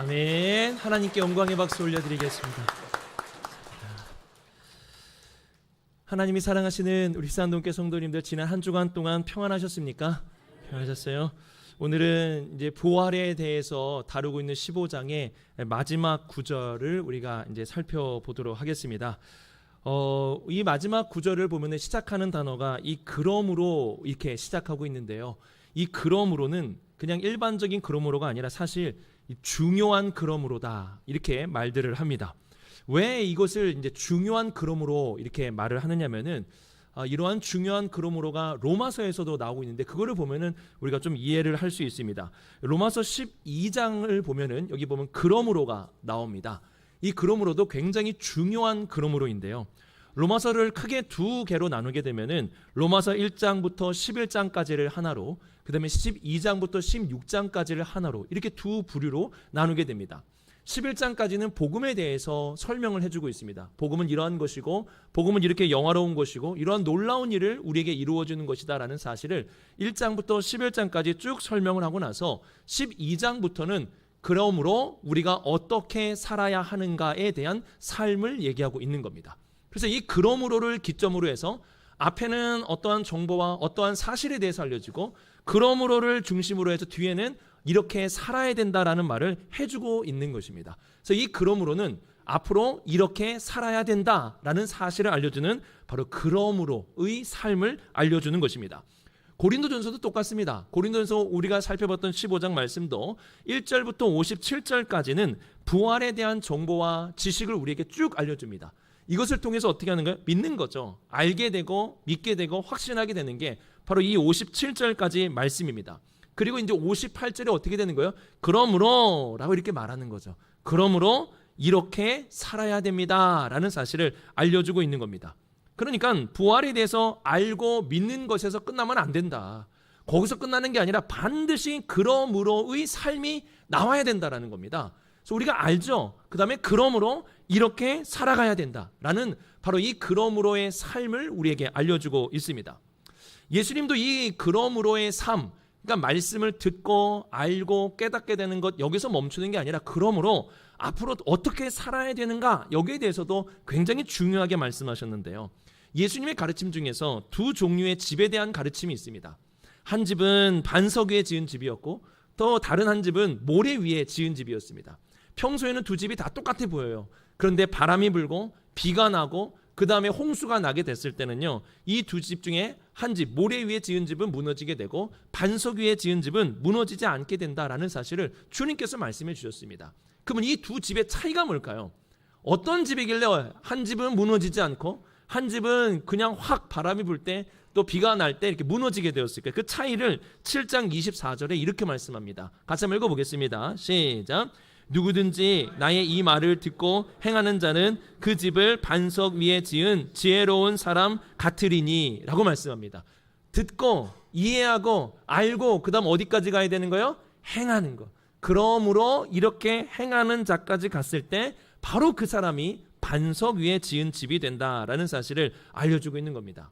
아멘. 하나님께 영광의 박수 올려드리겠습니다. 하나님이 사랑하시는 우리 희산동교 성도님들, 지난 한 주간 동안 평안하셨습니까? 평안하셨어요? 오늘은 이제 부활에 대해서 다루고 있는 15장의 마지막 구절을 우리가 이제 살펴보도록 하겠습니다. 이 마지막 구절을 보면 시작하는 단어가 이 그러므로 이렇게 시작하고 있는데요. 이 그러므로는 그냥 일반적인 그러므로가 아니라 사실 중요한 그러므로다, 이렇게 말들을 합니다. 왜 이것을 이제 중요한 그러므로 이렇게 말을 하느냐면은 이러한 중요한 그러므로가 로마서에서도 나오고 있는데, 그거를 보면은 우리가 좀 이해를 할 수 있습니다. 로마서 12장을 보면은 여기 보면 그러므로가 나옵니다. 이 그러므로도 굉장히 중요한 그러므로인데요. 로마서를 크게 두 개로 나누게 되면은 로마서 1장부터 11장까지를 하나로, 그 다음에 12장부터 16장까지를 하나로, 이렇게 두 부류로 나누게 됩니다. 11장까지는 복음에 대해서 설명을 해주고 있습니다. 복음은 이러한 것이고, 복음은 이렇게 영화로운 것이고, 이러한 놀라운 일을 우리에게 이루어주는 것이다 라는 사실을 1장부터 11장까지 쭉 설명을 하고 나서 12장부터는 그러므로 우리가 어떻게 살아야 하는가에 대한 삶을 얘기하고 있는 겁니다. 그래서 이 그러므로를 기점으로 해서 앞에는 어떠한 정보와 어떠한 사실에 대해서 알려지고, 그러므로를 중심으로 해서 뒤에는 이렇게 살아야 된다라는 말을 해주고 있는 것입니다. 그래서 이 그러므로는 앞으로 이렇게 살아야 된다라는 사실을 알려주는 바로 그러므로의 삶을 알려주는 것입니다. 고린도전서도 똑같습니다. 고린도전서 우리가 살펴봤던 15장 말씀도 1절부터 57절까지는 부활에 대한 정보와 지식을 우리에게 쭉 알려줍니다. 이것을 통해서 어떻게 하는가요? 믿는 거죠. 알게 되고 믿게 되고 확신하게 되는 게 바로 이 57절까지 말씀입니다. 그리고 이제 58절에 어떻게 되는 거예요? 그러므로 라고 이렇게 말하는 거죠. 그러므로 이렇게 살아야 됩니다 라는 사실을 알려주고 있는 겁니다. 그러니까 부활에 대해서 알고 믿는 것에서 끝나면 안 된다. 거기서 끝나는 게 아니라 반드시 그러므로의 삶이 나와야 된다라는 겁니다. 그래서 우리가 알죠. 그 다음에 그러므로 이렇게 살아가야 된다라는 바로 이 그러므로의 삶을 우리에게 알려주고 있습니다. 예수님도 이 그러므로의 삶, 그러니까 말씀을 듣고 알고 깨닫게 되는 것, 여기서 멈추는 게 아니라 그러므로 앞으로 어떻게 살아야 되는가, 여기에 대해서도 굉장히 중요하게 말씀하셨는데요. 예수님의 가르침 중에서 두 종류의 집에 대한 가르침이 있습니다. 한 집은 반석 위에 지은 집이었고, 또 다른 한 집은 모래 위에 지은 집이었습니다. 평소에는 두 집이 다 똑같아 보여요. 그런데 바람이 불고 비가 나고 그 다음에 홍수가 나게 됐을 때는요, 이 두 집 중에 한 집, 모래 위에 지은 집은 무너지게 되고 반석 위에 지은 집은 무너지지 않게 된다라는 사실을 주님께서 말씀해 주셨습니다. 그러면 이 두 집의 차이가 뭘까요? 어떤 집이길래 한 집은 무너지지 않고 한 집은 그냥 확 바람이 불 때 또 비가 날 때 이렇게 무너지게 되었을까요? 그 차이를 7장 24절에 이렇게 말씀합니다. 같이 한번 읽어보겠습니다. 시작. 누구든지 나의 이 말을 듣고 행하는 자는 그 집을 반석 위에 지은 지혜로운 사람 같으리니 라고 말씀합니다. 듣고 이해하고 알고 그 다음 어디까지 가야 되는 거예요? 행하는 것. 그러므로 이렇게 행하는 자까지 갔을 때 바로 그 사람이 반석 위에 지은 집이 된다라는 사실을 알려주고 있는 겁니다.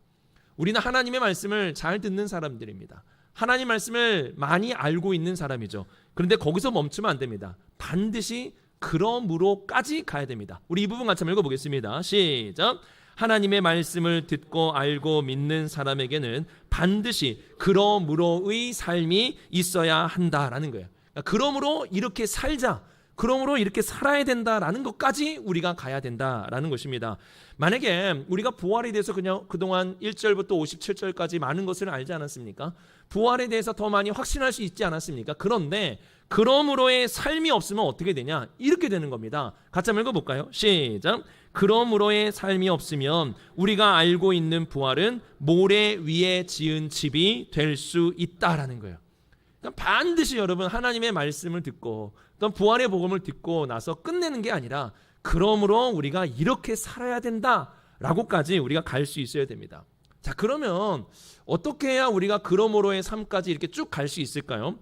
우리는 하나님의 말씀을 잘 듣는 사람들입니다. 하나님 말씀을 많이 알고 있는 사람이죠. 그런데 거기서 멈추면 안 됩니다. 반드시 그러므로까지 가야 됩니다. 우리 이 부분 같이 한번 읽어보겠습니다. 시작. 하나님의 말씀을 듣고 알고 믿는 사람에게는 반드시 그러므로의 삶이 있어야 한다라는 거예요. 그러니까 그러므로 이렇게 살자, 그러므로 이렇게 살아야 된다라는 것까지 우리가 가야 된다라는 것입니다. 만약에 우리가 부활에 대해서 그냥 그동안 1절부터 57절까지 많은 것을 알지 않았습니까? 부활에 대해서 더 많이 확신할 수 있지 않았습니까? 그런데 그러므로의 삶이 없으면 어떻게 되냐? 이렇게 되는 겁니다. 같이 한번 읽어볼까요? 시작. 그러므로의 삶이 없으면 우리가 알고 있는 부활은 모래 위에 지은 집이 될 수 있다라는 거예요. 그러니까 반드시 여러분 하나님의 말씀을 듣고 또 부활의 복음을 듣고 나서 끝내는 게 아니라 그러므로 우리가 이렇게 살아야 된다라고까지 우리가 갈 수 있어야 됩니다. 자, 그러면 어떻게 해야 우리가 그러므로의 삶까지 이렇게 쭉 갈 수 있을까요?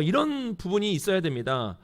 이런 부분이 있어야 됩니다.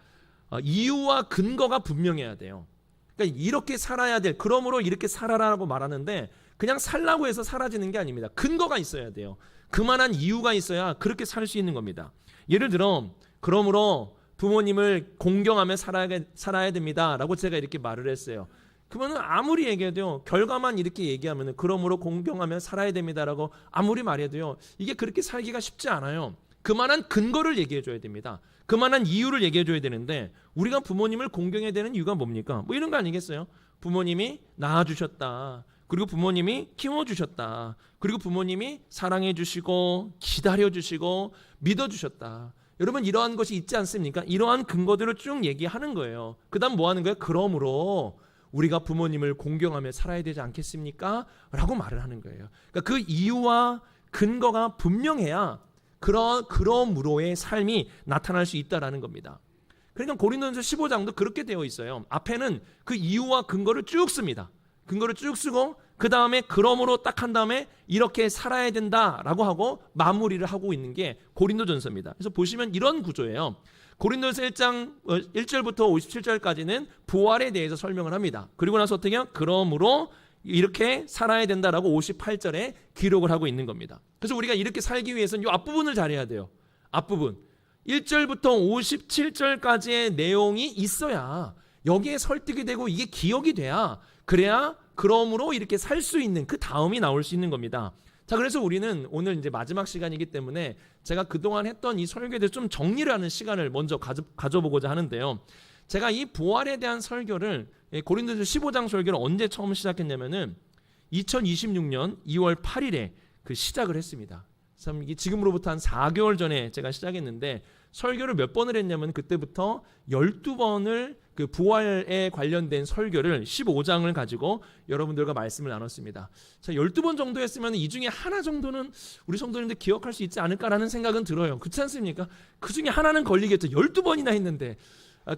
이유와 근거가 분명해야 돼요. 그러니까 이렇게 살아야 될, 그러므로 이렇게 살아라라고 말하는데 그냥 살라고 해서 사라지는 게 아닙니다. 근거가 있어야 돼요. 그만한 이유가 있어야 그렇게 살 수 있는 겁니다. 예를 들어 그러므로 부모님을 공경하며 살아야 됩니다라고 제가 이렇게 말을 했어요. 그러면 아무리 얘기해도요, 결과만 이렇게 얘기하면 그러므로 공경하며 살아야 됩니다라고 아무리 말해도요, 이게 그렇게 살기가 쉽지 않아요. 그만한 근거를 얘기해 줘야 됩니다. 그만한 이유를 얘기해 줘야 되는데, 우리가 부모님을 공경해야 되는 이유가 뭡니까? 뭐 이런 거 아니겠어요? 부모님이 낳아주셨다, 그리고 부모님이 키워주셨다, 그리고 부모님이 사랑해 주시고 기다려 주시고 믿어 주셨다. 여러분, 이러한 것이 있지 않습니까? 이러한 근거들을 쭉 얘기하는 거예요. 그 다음 뭐 하는 거예요? 그러므로 우리가 부모님을 공경하며 살아야 되지 않겠습니까? 라고 말을 하는 거예요. 그러니까 그 이유와 근거가 분명해야 그러므로의 삶이 나타날 수 있다라는 겁니다. 그러니까 고린도전서 15장도 그렇게 되어 있어요. 앞에는 그 이유와 근거를 쭉 씁니다. 근거를 쭉 쓰고 그 다음에 그러므로 딱 한 다음에 이렇게 살아야 된다라고 하고 마무리를 하고 있는 게 고린도전서입니다. 그래서 보시면 이런 구조예요. 고린도전서 1장 1절부터 57절까지는 부활에 대해서 설명을 합니다. 그리고 나서 어떻게 해요? 그러므로 이렇게 살아야 된다라고 58절에 기록을 하고 있는 겁니다. 그래서 우리가 이렇게 살기 위해서는 이 앞부분을 잘해야 돼요. 앞부분 1절부터 57절까지의 내용이 있어야 여기에 설득이 되고 이게 기억이 돼야, 그래야 그러므로 이렇게 살 수 있는 그 다음이 나올 수 있는 겁니다. 자, 그래서 우리는 오늘 이제 마지막 시간이기 때문에 제가 그동안 했던 이 설교에 대해서 좀 정리를 하는 시간을 먼저 가져보고자 하는데요. 제가 이 부활에 대한 설교를, 고린도전서 15장 설교를 언제 처음 시작했냐면은 2026년 2월 8일에 그 시작을 했습니다. 참 이게 지금으로부터 한 4개월 전에 제가 시작했는데, 설교를 몇 번을 했냐면 그때부터 12번을 그 부활에 관련된 설교를 15장을 가지고 여러분들과 말씀을 나눴습니다. 자, 12번 정도 했으면 이 중에 하나 정도는 우리 성도님들 기억할 수 있지 않을까라는 생각은 들어요. 그렇지 않습니까? 그 중에 하나는 걸리겠죠. 12번이나 했는데.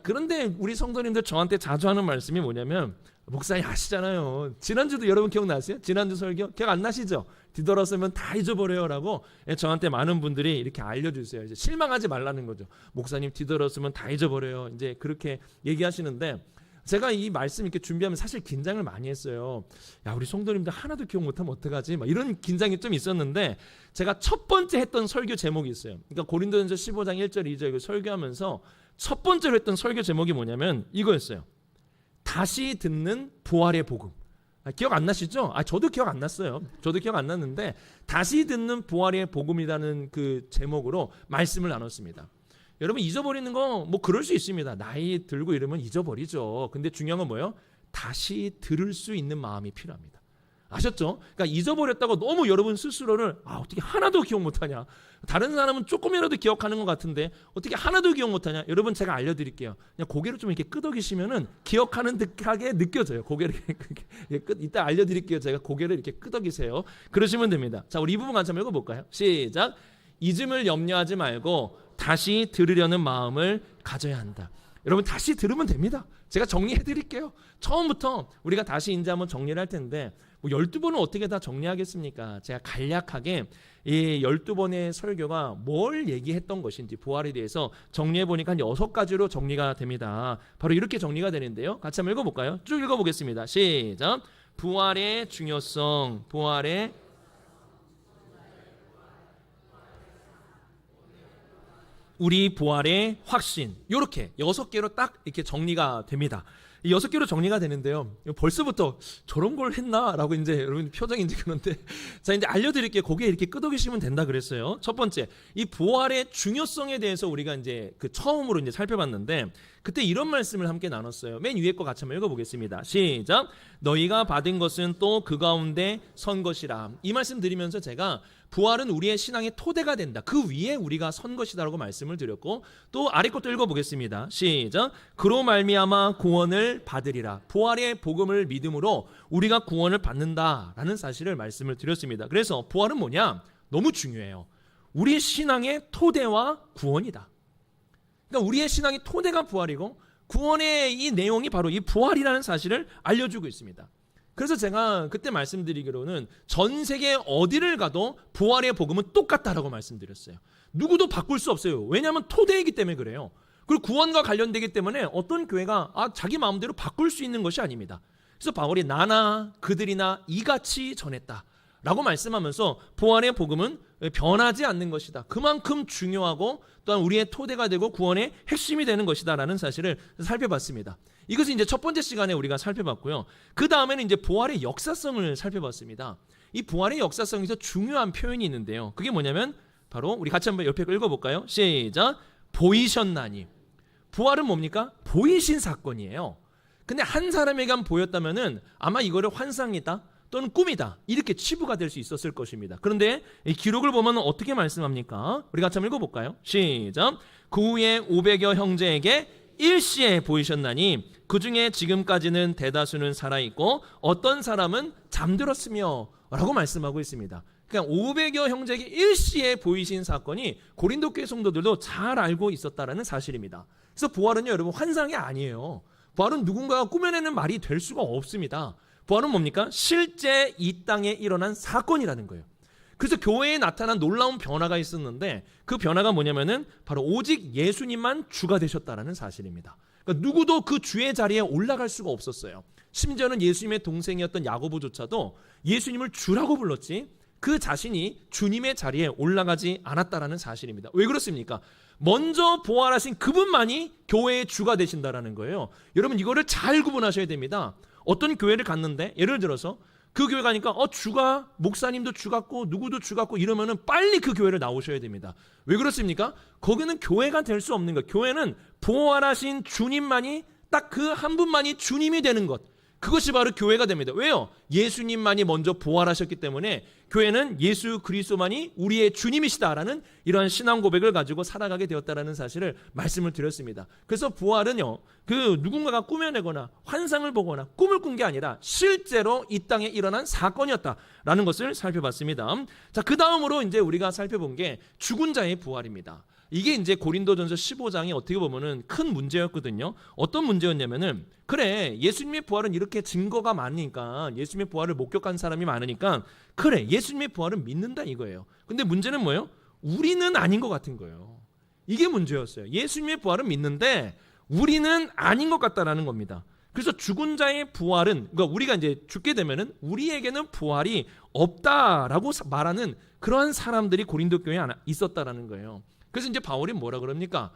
그런데 우리 성도님들 저한테 자주 하는 말씀이 뭐냐면, 목사님 아시잖아요. 지난주도 여러분 기억나세요? 지난주 설교 기억 안 나시죠? 뒤돌아서면 다 잊어버려요라고 저한테 많은 분들이 이렇게 알려주세요. 이제 실망하지 말라는 거죠. 목사님 뒤돌아서면 다 잊어버려요. 이제 그렇게 얘기하시는데, 제가 이 말씀 이렇게 준비하면 사실 긴장을 많이 했어요. 야, 우리 성도님들 하나도 기억 못하면 어떡하지? 막 이런 긴장이 좀 있었는데, 제가 첫 번째 했던 설교 제목이 있어요. 그러니까 고린도전서 15장 1절 2절 설교하면서 첫 번째로 했던 설교 제목이 뭐냐면 이거였어요. 다시 듣는 부활의 복음. 기억 안 나시죠? 저도 기억 안 났어요. 저도 기억 안 났는데, 다시 듣는 부활의 복음이라는 그 제목으로 말씀을 나눴습니다. 여러분, 잊어버리는 거 뭐 그럴 수 있습니다. 나이 들고 이러면 잊어버리죠. 근데 중요한 건 뭐예요? 다시 들을 수 있는 마음이 필요합니다. 아셨죠? 그러니까 잊어버렸다고 너무 여러분 스스로를 어떻게 하나도 기억 못하냐, 다른 사람은 조금이라도 기억하는 것 같은데 어떻게 하나도 기억 못하냐. 여러분, 제가 알려드릴게요. 그냥 고개를 좀 이렇게 끄덕이시면은 기억하는 듯하게 느껴져요. 고개를 이따 알려드릴게요. 제가 고개를 이렇게 끄덕이세요. 그러시면 됩니다. 자, 우리 이 부분 같이 한번 읽어볼까요? 시작. 잊음을 염려하지 말고 다시 들으려는 마음을 가져야 한다. 여러분, 다시 들으면 됩니다. 제가 정리해드릴게요. 처음부터 우리가 다시 이제 한번 정리를 할 텐데, 뭐 12번을 어떻게 다 정리하겠습니까? 제가 간략하게 이 12번의 설교가 뭘 얘기했던 것인지 부활에 대해서 정리해보니까 한 6가지로 정리가 됩니다. 바로 이렇게 정리가 되는데요. 같이 한번 읽어볼까요? 쭉 읽어보겠습니다. 시작. 부활의 중요성, 부활의 우리 부활의 확신, 이렇게 6개로 딱 이렇게 정리가 됩니다. 이 6개로 정리가 되는데요. 벌써부터 저런 걸 했나라고 이제 여러분 표정이 이제 그런데, 자, 이제 알려드릴게요. 고개 이렇게 끄덕이시면 된다 그랬어요. 첫 번째, 이 부활의 중요성에 대해서 우리가 이제 그 처음으로 이제 살펴봤는데, 그때 이런 말씀을 함께 나눴어요. 맨 위에 거 같이 한번 읽어보겠습니다. 시작. 너희가 받은 것은 또 그 가운데 선 것이라. 이 말씀 드리면서 제가 부활은 우리의 신앙의 토대가 된다, 그 위에 우리가 선 것이다라고 말씀을 드렸고, 또 아래 것도 읽어보겠습니다. 시작. 그로 말미암아 구원을 받으리라. 부활의 복음을 믿음으로 우리가 구원을 받는다라는 사실을 말씀을 드렸습니다. 그래서 부활은 뭐냐? 너무 중요해요. 우리 신앙의 토대와 구원이다. 그러니까 우리의 신앙의 토대가 부활이고, 구원의 이 내용이 바로 이 부활이라는 사실을 알려주고 있습니다. 그래서 제가 그때 말씀드리기로는 전 세계 어디를 가도 부활의 복음은 똑같다라고 말씀드렸어요. 누구도 바꿀 수 없어요. 왜냐하면 토대이기 때문에 그래요. 그리고 구원과 관련되기 때문에 어떤 교회가 자기 마음대로 바꿀 수 있는 것이 아닙니다. 그래서 바울이 나나 그들이나 이같이 전했다 라고 말씀하면서 부활의 복음은 변하지 않는 것이다. 그만큼 중요하고 또한 우리의 토대가 되고 구원의 핵심이 되는 것이다라는 사실을 살펴봤습니다. 이것은 이제 첫 번째 시간에 우리가 살펴봤고요. 그 다음에는 이제 부활의 역사성을 살펴봤습니다. 이 부활의 역사성에서 중요한 표현이 있는데요. 그게 뭐냐면 바로 우리 같이 한번 옆에 읽어볼까요? 시작. 보이셨나니. 부활은 뭡니까? 보이신 사건이에요. 근데 한 사람에게만 보였다면은 아마 이거를 환상이다 또는 꿈이다 이렇게 치부가 될 수 있었을 것입니다. 그런데 이 기록을 보면 어떻게 말씀합니까? 우리 같이 한번 읽어볼까요? 시작. 그 후에 500여 형제에게 일시에 보이셨나니 그 중에 지금까지는 대다수는 살아있고 어떤 사람은 잠들었으며 라고 말씀하고 있습니다. 그러니까 500여 형제에게 일시에 보이신 사건이 고린도 교회 성도들도 잘 알고 있었다라는 사실입니다. 그래서 부활은요 여러분 환상이 아니에요. 부활은 누군가가 꾸며내는 말이 될 수가 없습니다. 부활은 뭡니까? 실제 이 땅에 일어난 사건이라는 거예요. 그래서 교회에 나타난 놀라운 변화가 있었는데 그 변화가 뭐냐면은 바로 오직 예수님만 주가 되셨다라는 사실입니다. 그러니까 누구도 그 주의 자리에 올라갈 수가 없었어요. 심지어는 예수님의 동생이었던 야고보조차도 예수님을 주라고 불렀지 그 자신이 주님의 자리에 올라가지 않았다라는 사실입니다. 왜 그렇습니까? 먼저 부활하신 그분만이 교회의 주가 되신다라는 거예요. 여러분 이거를 잘 구분하셔야 됩니다. 어떤 교회를 갔는데 예를 들어서 그 교회 가니까 주가 목사님도 주 같고 누구도 주 같고 이러면은 빨리 그 교회를 나오셔야 됩니다. 왜 그렇습니까? 거기는 교회가 될 수 없는 것. 교회는 부활하신 주님만이 딱 그 한 분만이 주님이 되는 것. 그것이 바로 교회가 됩니다. 왜요? 예수님만이 먼저 부활하셨기 때문에 교회는 예수 그리스도만이 우리의 주님이시다라는 이러한 신앙 고백을 가지고 살아가게 되었다라는 사실을 말씀을 드렸습니다. 그래서 부활은요, 그 누군가가 꾸며내거나 환상을 보거나 꿈을 꾼 게 아니라 실제로 이 땅에 일어난 사건이었다라는 것을 살펴봤습니다. 자, 그 다음으로 이제 우리가 살펴본 게 죽은 자의 부활입니다. 이게 이제 고린도전서 15장이 어떻게 보면은 큰 문제였거든요. 어떤 문제였냐면은 그래 예수님의 부활은 이렇게 증거가 많으니까 예수님의 부활을 목격한 사람이 많으니까 그래 예수님의 부활은 믿는다 이거예요. 근데 문제는 뭐예요? 우리는 아닌 것 같은 거예요. 이게 문제였어요. 예수님의 부활은 믿는데 우리는 아닌 것 같다라는 겁니다. 그래서 죽은 자의 부활은 그러니까 우리가 이제 죽게 되면은 우리에게는 부활이 없다라고 말하는 그러한 사람들이 고린도 교회에 있었다라는 거예요. 그래서 이제 바울이 뭐라 그럽니까?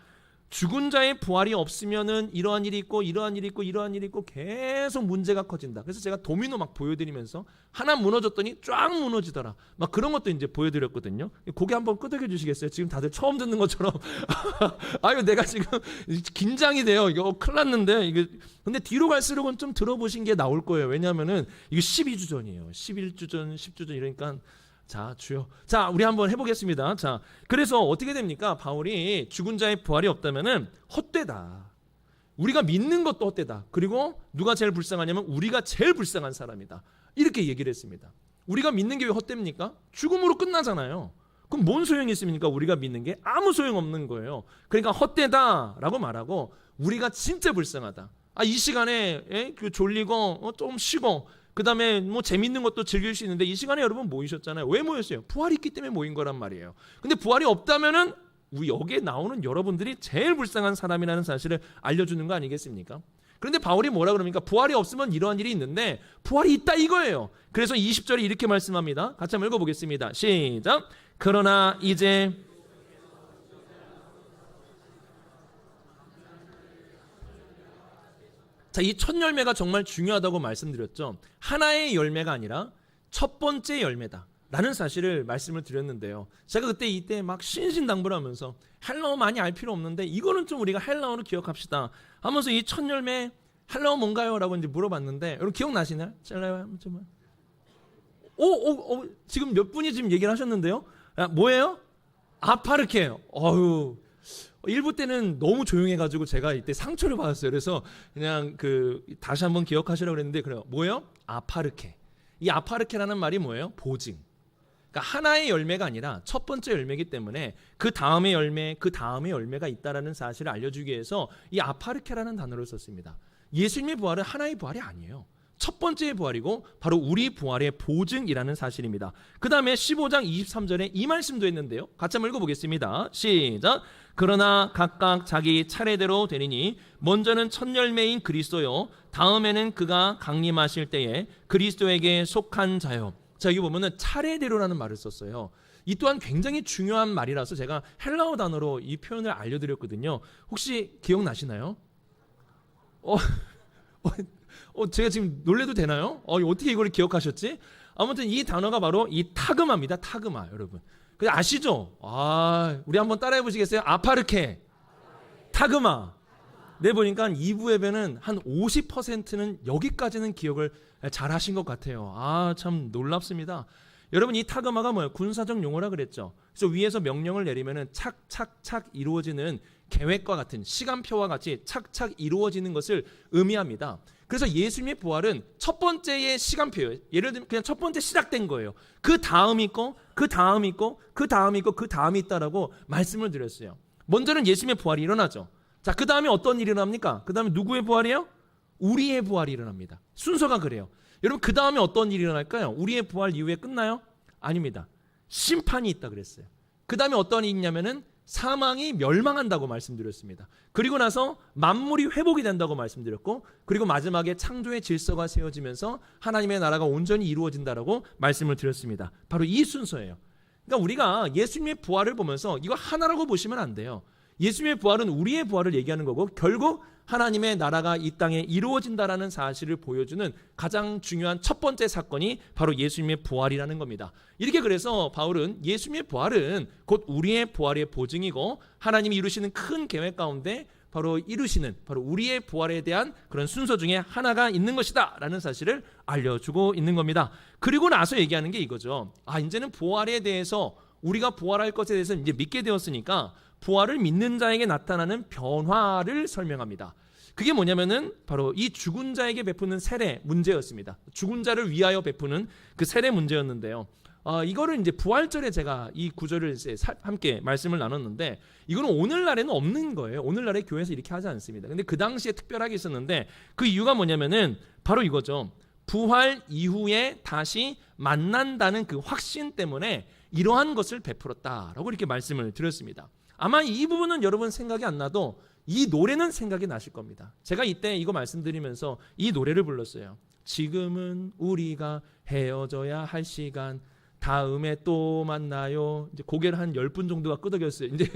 죽은 자의 부활이 없으면은 이러한 일이 있고 이러한 일이 있고 이러한 일이 있고 계속 문제가 커진다. 그래서 제가 도미노 막 보여드리면서 하나 무너졌더니 쫙 무너지더라. 막 그런 것도 이제 보여드렸거든요. 고개 한번 끄덕여 주시겠어요? 지금 다들 처음 듣는 것처럼. 아유 내가 지금 긴장이 돼요. 이거 큰일 났는데 이거 근데 뒤로 갈수록은 좀 들어보신 게 나올 거예요. 왜냐하면은 이거 12주 전이에요. 11주 전, 10주 전 이러니까. 자, 주여. 자, 우리 한번 해보겠습니다. 자, 그래서 어떻게 됩니까? 바울이 죽은 자의 부활이 없다면은 헛되다. 우리가 믿는 것도 헛되다. 그리고 누가 제일 불쌍하냐면 우리가 제일 불쌍한 사람이다. 이렇게 얘기를 했습니다. 우리가 믿는 게 왜 헛됩니까? 죽음으로 끝나잖아요. 그럼 뭔 소용이 있습니까? 우리가 믿는 게 아무 소용 없는 거예요. 그러니까 헛되다라고 말하고 우리가 진짜 불쌍하다. 이 시간에 졸리고 좀 쉬고 그 다음에 뭐 재밌는 것도 즐길 수 있는데 이 시간에 여러분 모이셨잖아요. 왜 모였어요? 부활이 있기 때문에 모인 거란 말이에요. 근데 부활이 없다면은 여기에 나오는 여러분들이 제일 불쌍한 사람이라는 사실을 알려주는 거 아니겠습니까? 그런데 바울이 뭐라 그럽니까? 부활이 없으면 이러한 일이 있는데 부활이 있다 이거예요. 그래서 20절에 이렇게 말씀합니다. 같이 한번 읽어보겠습니다. 시작. 그러나 이제 자, 이 첫 열매가 정말 중요하다고 말씀드렸죠. 하나의 열매가 아니라 첫 번째 열매다 라는 사실을 말씀을 드렸는데요. 제가 그때 이때 막 신신당부하면서 헬라어 많이 알 필요 없는데 이거는 좀 우리가 헬라어로 기억합시다 하면서 이 첫 열매 헬라어 뭔가요? 라고 이제 물어봤는데 여러분 기억나시나요? 지금 몇 분이 지금 얘기를 하셨는데요. 뭐예요? 아파르케예요. 일부 때는 너무 조용해가지고 제가 이때 상처를 받았어요. 그래서 그냥 다시 한번 기억하시라고 그랬는데 그래요. 뭐예요? 아파르케. 이 아파르케라는 말이 뭐예요? 보증. 그러니까 하나의 열매가 아니라 첫 번째 열매이기 때문에 그 다음의 열매, 그 다음의 열매가 있다라는 사실을 알려주기 위해서 이 아파르케라는 단어를 썼습니다. 예수님의 부활은 하나의 부활이 아니에요. 첫 번째의 부활이고 바로 우리 부활의 보증이라는 사실입니다. 그 다음에 15장 23절에 이 말씀도 했는데요. 같이 한번 읽어보겠습니다. 시작. 그러나 각각 자기 차례대로 되리니 먼저는 첫 열매인 그리스도요 다음에는 그가 강림하실 때에 그리스도에게 속한 자요. 자, 여기 보면은 차례대로라는 말을 썼어요. 이 또한 굉장히 중요한 말이라서 제가 헬라어 단어로 이 표현을 알려드렸거든요. 혹시 기억나시나요? 제가 지금 놀래도 되나요? 어떻게 이걸 기억하셨지? 아무튼 이 단어가 바로 이 타그마입니다. 타그마, 여러분. 아시죠? 우리 한번 따라해 보시겠어요? 아파르케, 타그마. 네, 보니까 2부 예배는 한 50%는 여기까지는 기억을 잘 하신 것 같아요. 참 놀랍습니다. 여러분, 이 타그마가 뭐예요? 군사적 용어라 그랬죠. 그래서 위에서 명령을 내리면은 착착착 이루어지는 계획과 같은 시간표와 같이 착착 이루어지는 것을 의미합니다. 그래서 예수님의 부활은 첫 번째의 시간표예요. 예를 들면 그냥 첫 번째 시작된 거예요. 그 다음이 있고, 그 다음이 있고, 그 다음이 있고, 그 다음이 있다라고 말씀을 드렸어요. 먼저는 예수님의 부활이 일어나죠. 자, 그 다음에 어떤 일이 일어납니까? 그 다음에 누구의 부활이에요? 우리의 부활이 일어납니다. 순서가 그래요. 여러분, 그 다음에 어떤 일이 일어날까요? 우리의 부활 이후에 끝나요? 아닙니다. 심판이 있다 그랬어요. 그 다음에 어떤 일이 있냐면은 사망이 멸망한다고 말씀드렸습니다. 그리고 나서 만물이 회복이 된다고 말씀드렸고, 그리고 마지막에 창조의 질서가 세워지면서 하나님의 나라가 온전히 이루어진다라고 말씀을 드렸습니다. 바로 이 순서예요. 그러니까 우리가 예수님의 부활을 보면서 이거 하나라고 보시면 안 돼요. 예수님의 부활은 우리의 부활을 얘기하는 거고, 결국 하나님의 나라가 이 땅에 이루어진다라는 사실을 보여주는 가장 중요한 첫 번째 사건이 바로 예수님의 부활이라는 겁니다. 이렇게 그래서 바울은 예수님의 부활은 곧 우리의 부활의 보증이고, 하나님이 이루시는 큰 계획 가운데 바로 이루시는 바로 우리의 부활에 대한 그런 순서 중에 하나가 있는 것이다 라는 사실을 알려주고 있는 겁니다. 그리고 나서 얘기하는 게 이거죠. 이제는 부활에 대해서, 우리가 부활할 것에 대해서 이제 믿게 되었으니까 부활을 믿는 자에게 나타나는 변화를 설명합니다. 그게 뭐냐면은 바로 이 죽은 자에게 베푸는 세례 문제였습니다. 죽은 자를 위하여 베푸는 그 세례 문제였는데요. 이거를 이제 부활절에 제가 이 구절을 함께 말씀을 나눴는데, 이거는 오늘날에는 없는 거예요. 오늘날에 교회에서 이렇게 하지 않습니다. 근데 그 당시에 특별하게 있었는데, 그 이유가 뭐냐면은 바로 이거죠. 부활 이후에 다시 만난다는 그 확신 때문에 이러한 것을 베풀었다라고 이렇게 말씀을 드렸습니다. 아마 이 부분은 여러분 생각이 안 나도 이 노래는 생각이 나실 겁니다. 제가 이때 이거 말씀드리면서 이 노래를 불렀어요. 지금은 우리가 헤어져야 할 시간, 다음에 또 만나요. 이제 고개를 한 10분 정도가 끄덕였어요. 이제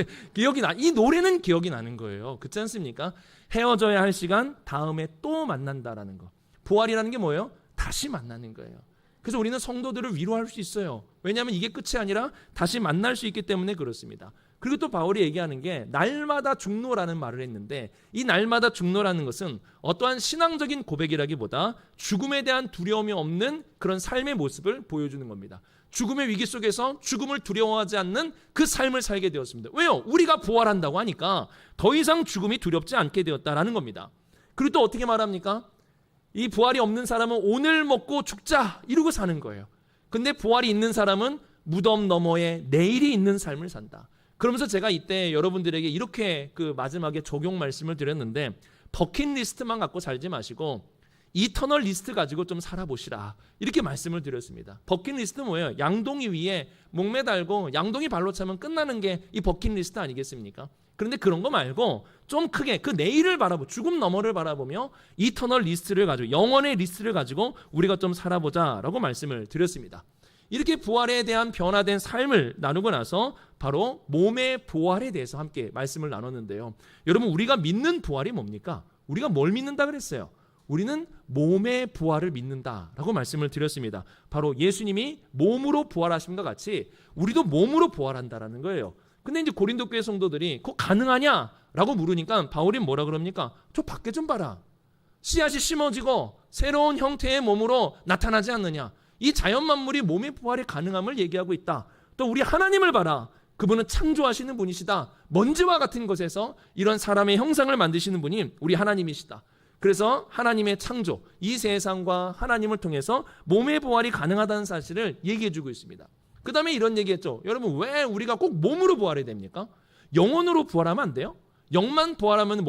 이 노래는 기억이 나는 거예요. 그렇지 않습니까? 헤어져야 할 시간, 다음에 또 만난다라는 거. 부활이라는 게 뭐예요? 다시 만나는 거예요. 그래서 우리는 성도들을 위로할 수 있어요. 왜냐하면 이게 끝이 아니라 다시 만날 수 있기 때문에 그렇습니다. 그리고 또 바울이 얘기하는 게 날마다 죽노라는 말을 했는데, 이 날마다 죽노라는 것은 어떠한 신앙적인 고백이라기보다 죽음에 대한 두려움이 없는 그런 삶의 모습을 보여주는 겁니다. 죽음의 위기 속에서 죽음을 두려워하지 않는 그 삶을 살게 되었습니다. 왜요? 우리가 부활한다고 하니까 더 이상 죽음이 두렵지 않게 되었다라는 겁니다. 그리고 또 어떻게 말합니까? 이 부활이 없는 사람은 오늘 먹고 죽자 이러고 사는 거예요. 근데 부활이 있는 사람은 무덤 너머에 내일이 있는 삶을 산다. 그러면서 제가 이때 여러분들에게 이렇게 그 마지막에 적용 말씀을 드렸는데, 버킷리스트만 갖고 살지 마시고 이터널 리스트 가지고 좀 살아보시라 이렇게 말씀을 드렸습니다. 버킷리스트 뭐예요? 양동이 위에 목 매달고 양동이 발로 차면 끝나는 게 이 버킷리스트 아니겠습니까? 그런데 그런 거 말고 좀 크게 그 내일을 죽음 너머를 바라보며 이터널 리스트를 가지고, 영원의 리스트를 가지고 우리가 좀 살아보자라고 말씀을 드렸습니다. 이렇게 부활에 대한 변화된 삶을 나누고 나서 바로 몸의 부활에 대해서 함께 말씀을 나눴는데요. 여러분, 우리가 믿는 부활이 뭡니까? 우리가 뭘 믿는다 그랬어요? 우리는 몸의 부활을 믿는다라고 말씀을 드렸습니다. 바로 예수님이 몸으로 부활하심과 같이 우리도 몸으로 부활한다라는 거예요. 근데 이제 고린도 교회 성도들이 그거 가능하냐라고 물으니까 바울이 뭐라 그럽니까? 저 밖에 좀 봐라. 씨앗이 심어지고 새로운 형태의 몸으로 나타나지 않느냐. 이 자연 만물이 몸의 부활이 가능함을 얘기하고 있다. 또 우리 하나님을 봐라. 그분은 창조하시는 분이시다. 먼지와 같은 것에서 이런 사람의 형상을 만드시는 분이 우리 하나님이시다. 그래서 하나님의 창조, 이 세상과 하나님을 통해서 몸의 부활이 가능하다는 사실을 얘기해주고 있습니다. 그 다음에 이런 얘기했죠. 여러분, 왜 우리가 꼭 몸으로 부활해야 됩니까? 영혼으로 부활하면 안 돼요? 영만 부활하면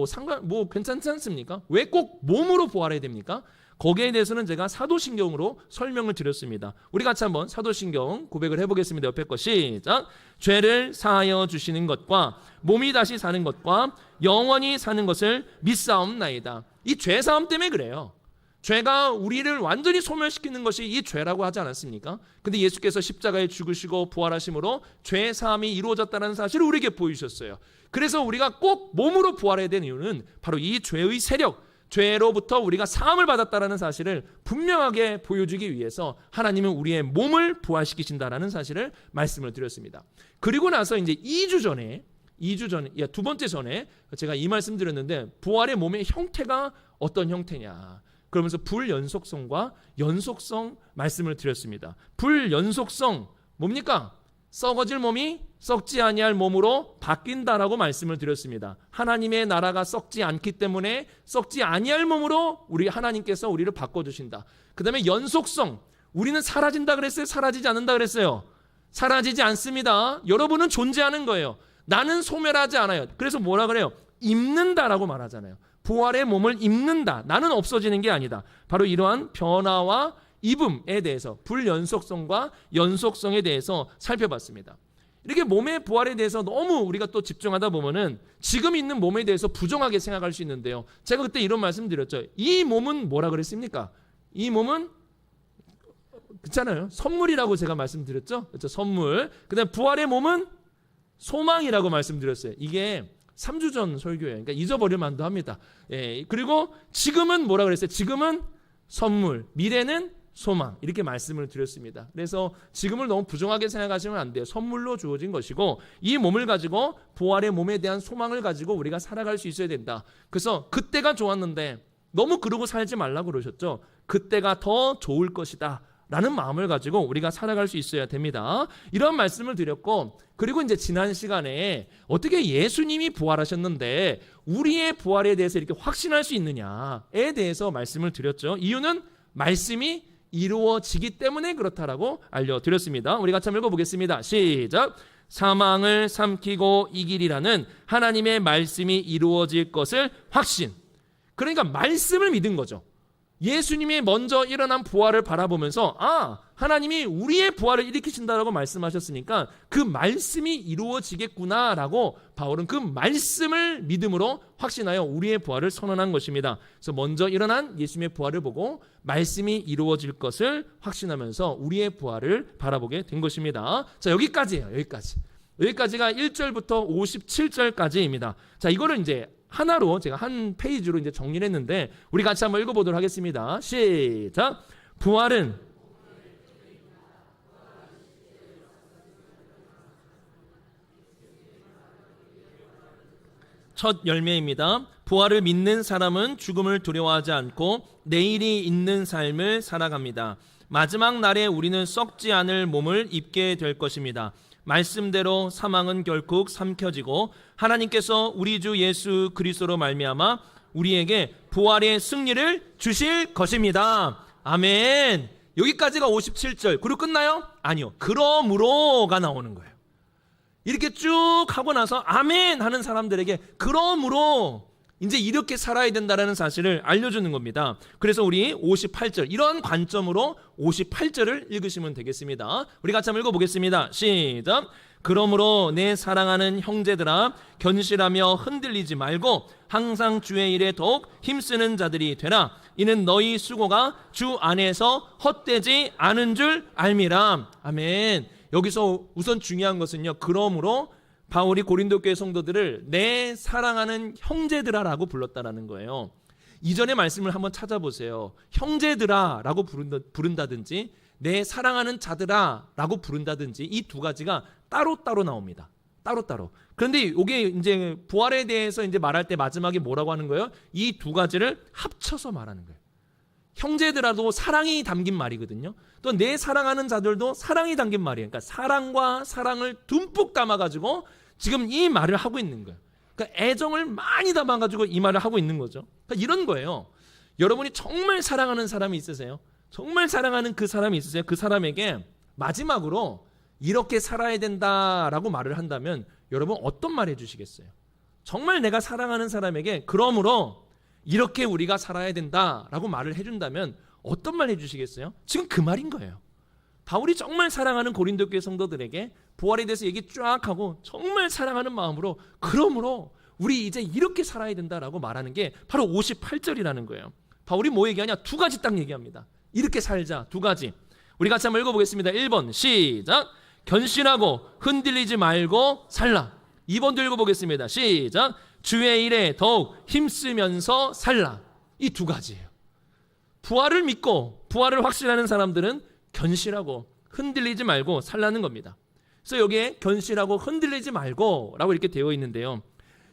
괜찮지 않습니까? 왜 꼭 몸으로 부활해야 됩니까? 거기에 대해서는 제가 사도신경으로 설명을 드렸습니다. 우리 같이 한번 사도신경 고백을 해보겠습니다. 옆에 거 시작. 죄를 사하여 주시는 것과 몸이 다시 사는 것과 영원히 사는 것을 믿사옵나이다. 이 죄사함 때문에 그래요. 죄가 우리를 완전히 소멸시키는 것이 이 죄라고 하지 않았습니까? 근데 예수께서 십자가에 죽으시고 부활하심으로 죄 사함이 이루어졌다는 사실을 우리에게 보여주셨어요. 그래서 우리가 꼭 몸으로 부활해야 되는 이유는 바로 이 죄의 세력, 죄로부터 우리가 사함을 받았다는 사실을 분명하게 보여주기 위해서 하나님은 우리의 몸을 부활시키신다는 사실을 말씀을 드렸습니다. 그리고 나서 이제 2주 전에 두 번째 전에 제가 이 말씀 드렸는데, 부활의 몸의 형태가 어떤 형태냐, 그러면서 불연속성과 연속성 말씀을 드렸습니다. 불연속성 뭡니까? 썩어질 몸이 썩지 아니할 몸으로 바뀐다라고 말씀을 드렸습니다. 하나님의 나라가 썩지 않기 때문에 썩지 아니할 몸으로 하나님께서 우리를 바꿔주신다. 그 다음에 연속성, 우리는 사라진다 그랬어요? 사라지지 않는다 그랬어요? 사라지지 않습니다. 여러분은 존재하는 거예요. 나는 소멸하지 않아요. 그래서 뭐라 그래요? 입는다라고 말하잖아요. 부활의 몸을 입는다. 나는 없어지는 게 아니다. 바로 이러한 변화와 입음에 대해서, 불연속성과 연속성에 대해서 살펴봤습니다. 이렇게 몸의 부활에 대해서 너무 우리가 또 집중하다 보면은 지금 있는 몸에 대해서 부정하게 생각할 수 있는데요. 제가 그때 이런 말씀 드렸죠. 이 몸은 뭐라 그랬습니까? 이 몸은 그렇잖아요. 선물이라고 제가 말씀드렸죠. 그렇죠? 선물. 그다음에 부활의 몸은 소망이라고 말씀드렸어요. 이게 3주 전 설교예요. 그러니까 잊어버릴 만도 합니다. 예, 그리고 지금은 뭐라 그랬어요? 지금은 선물, 미래는 소망, 이렇게 말씀을 드렸습니다. 그래서 지금을 너무 부정하게 생각하시면 안 돼요. 선물로 주어진 것이고, 이 몸을 가지고 부활의 몸에 대한 소망을 가지고 우리가 살아갈 수 있어야 된다. 그래서 그때가 좋았는데 너무 그러고 살지 말라고 그러셨죠. 그때가 더 좋을 것이다 라는 마음을 가지고 우리가 살아갈 수 있어야 됩니다. 이런 말씀을 드렸고, 그리고 이제 지난 시간에 어떻게 예수님이 부활하셨는데 우리의 부활에 대해서 이렇게 확신할 수 있느냐에 대해서 말씀을 드렸죠. 이유는 말씀이 이루어지기 때문에 그렇다라고 알려드렸습니다. 우리 같이 한번 읽어보겠습니다. 시작. 사망을 삼키고 이기리라는 하나님의 말씀이 이루어질 것을 확신. 그러니까 말씀을 믿은 거죠. 예수님이 먼저 일어난 부활을 바라보면서 하나님이 우리의 부활을 일으키신다라고 말씀하셨으니까 그 말씀이 이루어지겠구나라고 바울은 그 말씀을 믿음으로 확신하여 우리의 부활을 선언한 것입니다. 그래서 먼저 일어난 예수님의 부활을 보고 말씀이 이루어질 것을 확신하면서 우리의 부활을 바라보게 된 것입니다. 자, 여기까지예요. 여기까지가 1절부터 57절까지입니다. 자, 이거를 이제 하나로 제가 한 페이지로 이제 정리를 했는데 우리 같이 한번 읽어보도록 하겠습니다. 시작. 부활은 첫 열매입니다. 부활을 믿는 사람은 죽음을 두려워하지 않고 내일이 있는 삶을 살아갑니다. 마지막 날에 우리는 썩지 않을 몸을 입게 될 것입니다. 말씀대로 사망은 결국 삼켜지고 하나님께서 우리 주 예수 그리스도로 말미암아 우리에게 부활의 승리를 주실 것입니다. 아멘. 여기까지가 57절. 그리고 끝나요? 아니요. 그러므로가 나오는 거예요. 이렇게 쭉 하고 나서 아멘 하는 사람들에게 그러므로 이제 이렇게 살아야 된다는 사실을 알려주는 겁니다. 그래서 우리 58절, 이런 관점으로 58절을 읽으시면 되겠습니다. 우리 같이 한번 읽어보겠습니다. 시작. 그러므로 내 사랑하는 형제들아, 견실하며 흔들리지 말고 항상 주의 일에 더욱 힘쓰는 자들이 되라. 이는 너희 수고가 주 안에서 헛되지 않은 줄 알미라. 아멘. 여기서 우선 중요한 것은요, 그러므로 바울이 고린도 교회 성도들을 내 사랑하는 형제들아라고 불렀다라는 거예요. 이전의 말씀을 한번 찾아보세요. 형제들아라고 부른다든지 내 사랑하는 자들아라고 부른다든지 이 두 가지가 따로따로 나옵니다. 따로따로. 그런데 이게 이제 부활에 대해서 이제 말할 때 마지막에 뭐라고 하는 거예요? 이 두 가지를 합쳐서 말하는 거예요. 형제들아도 사랑이 담긴 말이거든요. 또 내 사랑하는 자들도 사랑이 담긴 말이에요. 그러니까 사랑과 사랑을 듬뿍 담아가지고 지금 이 말을 하고 있는 거예요. 그러니까 애정을 많이 담아가지고 이 말을 하고 있는 거죠. 그러니까 이런 거예요. 여러분이 정말 사랑하는 사람이 있으세요? 정말 사랑하는 그 사람이 있으세요? 그 사람에게 마지막으로 이렇게 살아야 된다라고 말을 한다면 여러분 어떤 말 해주시겠어요? 정말 내가 사랑하는 사람에게 그러므로 이렇게 우리가 살아야 된다라고 말을 해준다면 어떤 말 해주시겠어요? 지금 그 말인 거예요. 바울이 정말 사랑하는 고린도 교회 성도들에게 부활에 대해서 얘기 쫙 하고 정말 사랑하는 마음으로 그러므로 우리 이제 이렇게 살아야 된다라고 말하는 게 바로 58절이라는 거예요. 바울이 뭐 얘기하냐? 두 가지 딱 얘기합니다. 이렇게 살자, 두 가지. 우리 같이 한번 읽어보겠습니다. 1번 시작. 견실하고 흔들리지 말고 살라. 2번도 읽어보겠습니다. 시작. 주의 일에 더욱 힘쓰면서 살라. 이 두 가지예요. 부활을 믿고 부활을 확신하는 사람들은 견실하고 흔들리지 말고 살라는 겁니다. 그래서 여기에 견실하고 흔들리지 말고 라고 이렇게 되어 있는데요,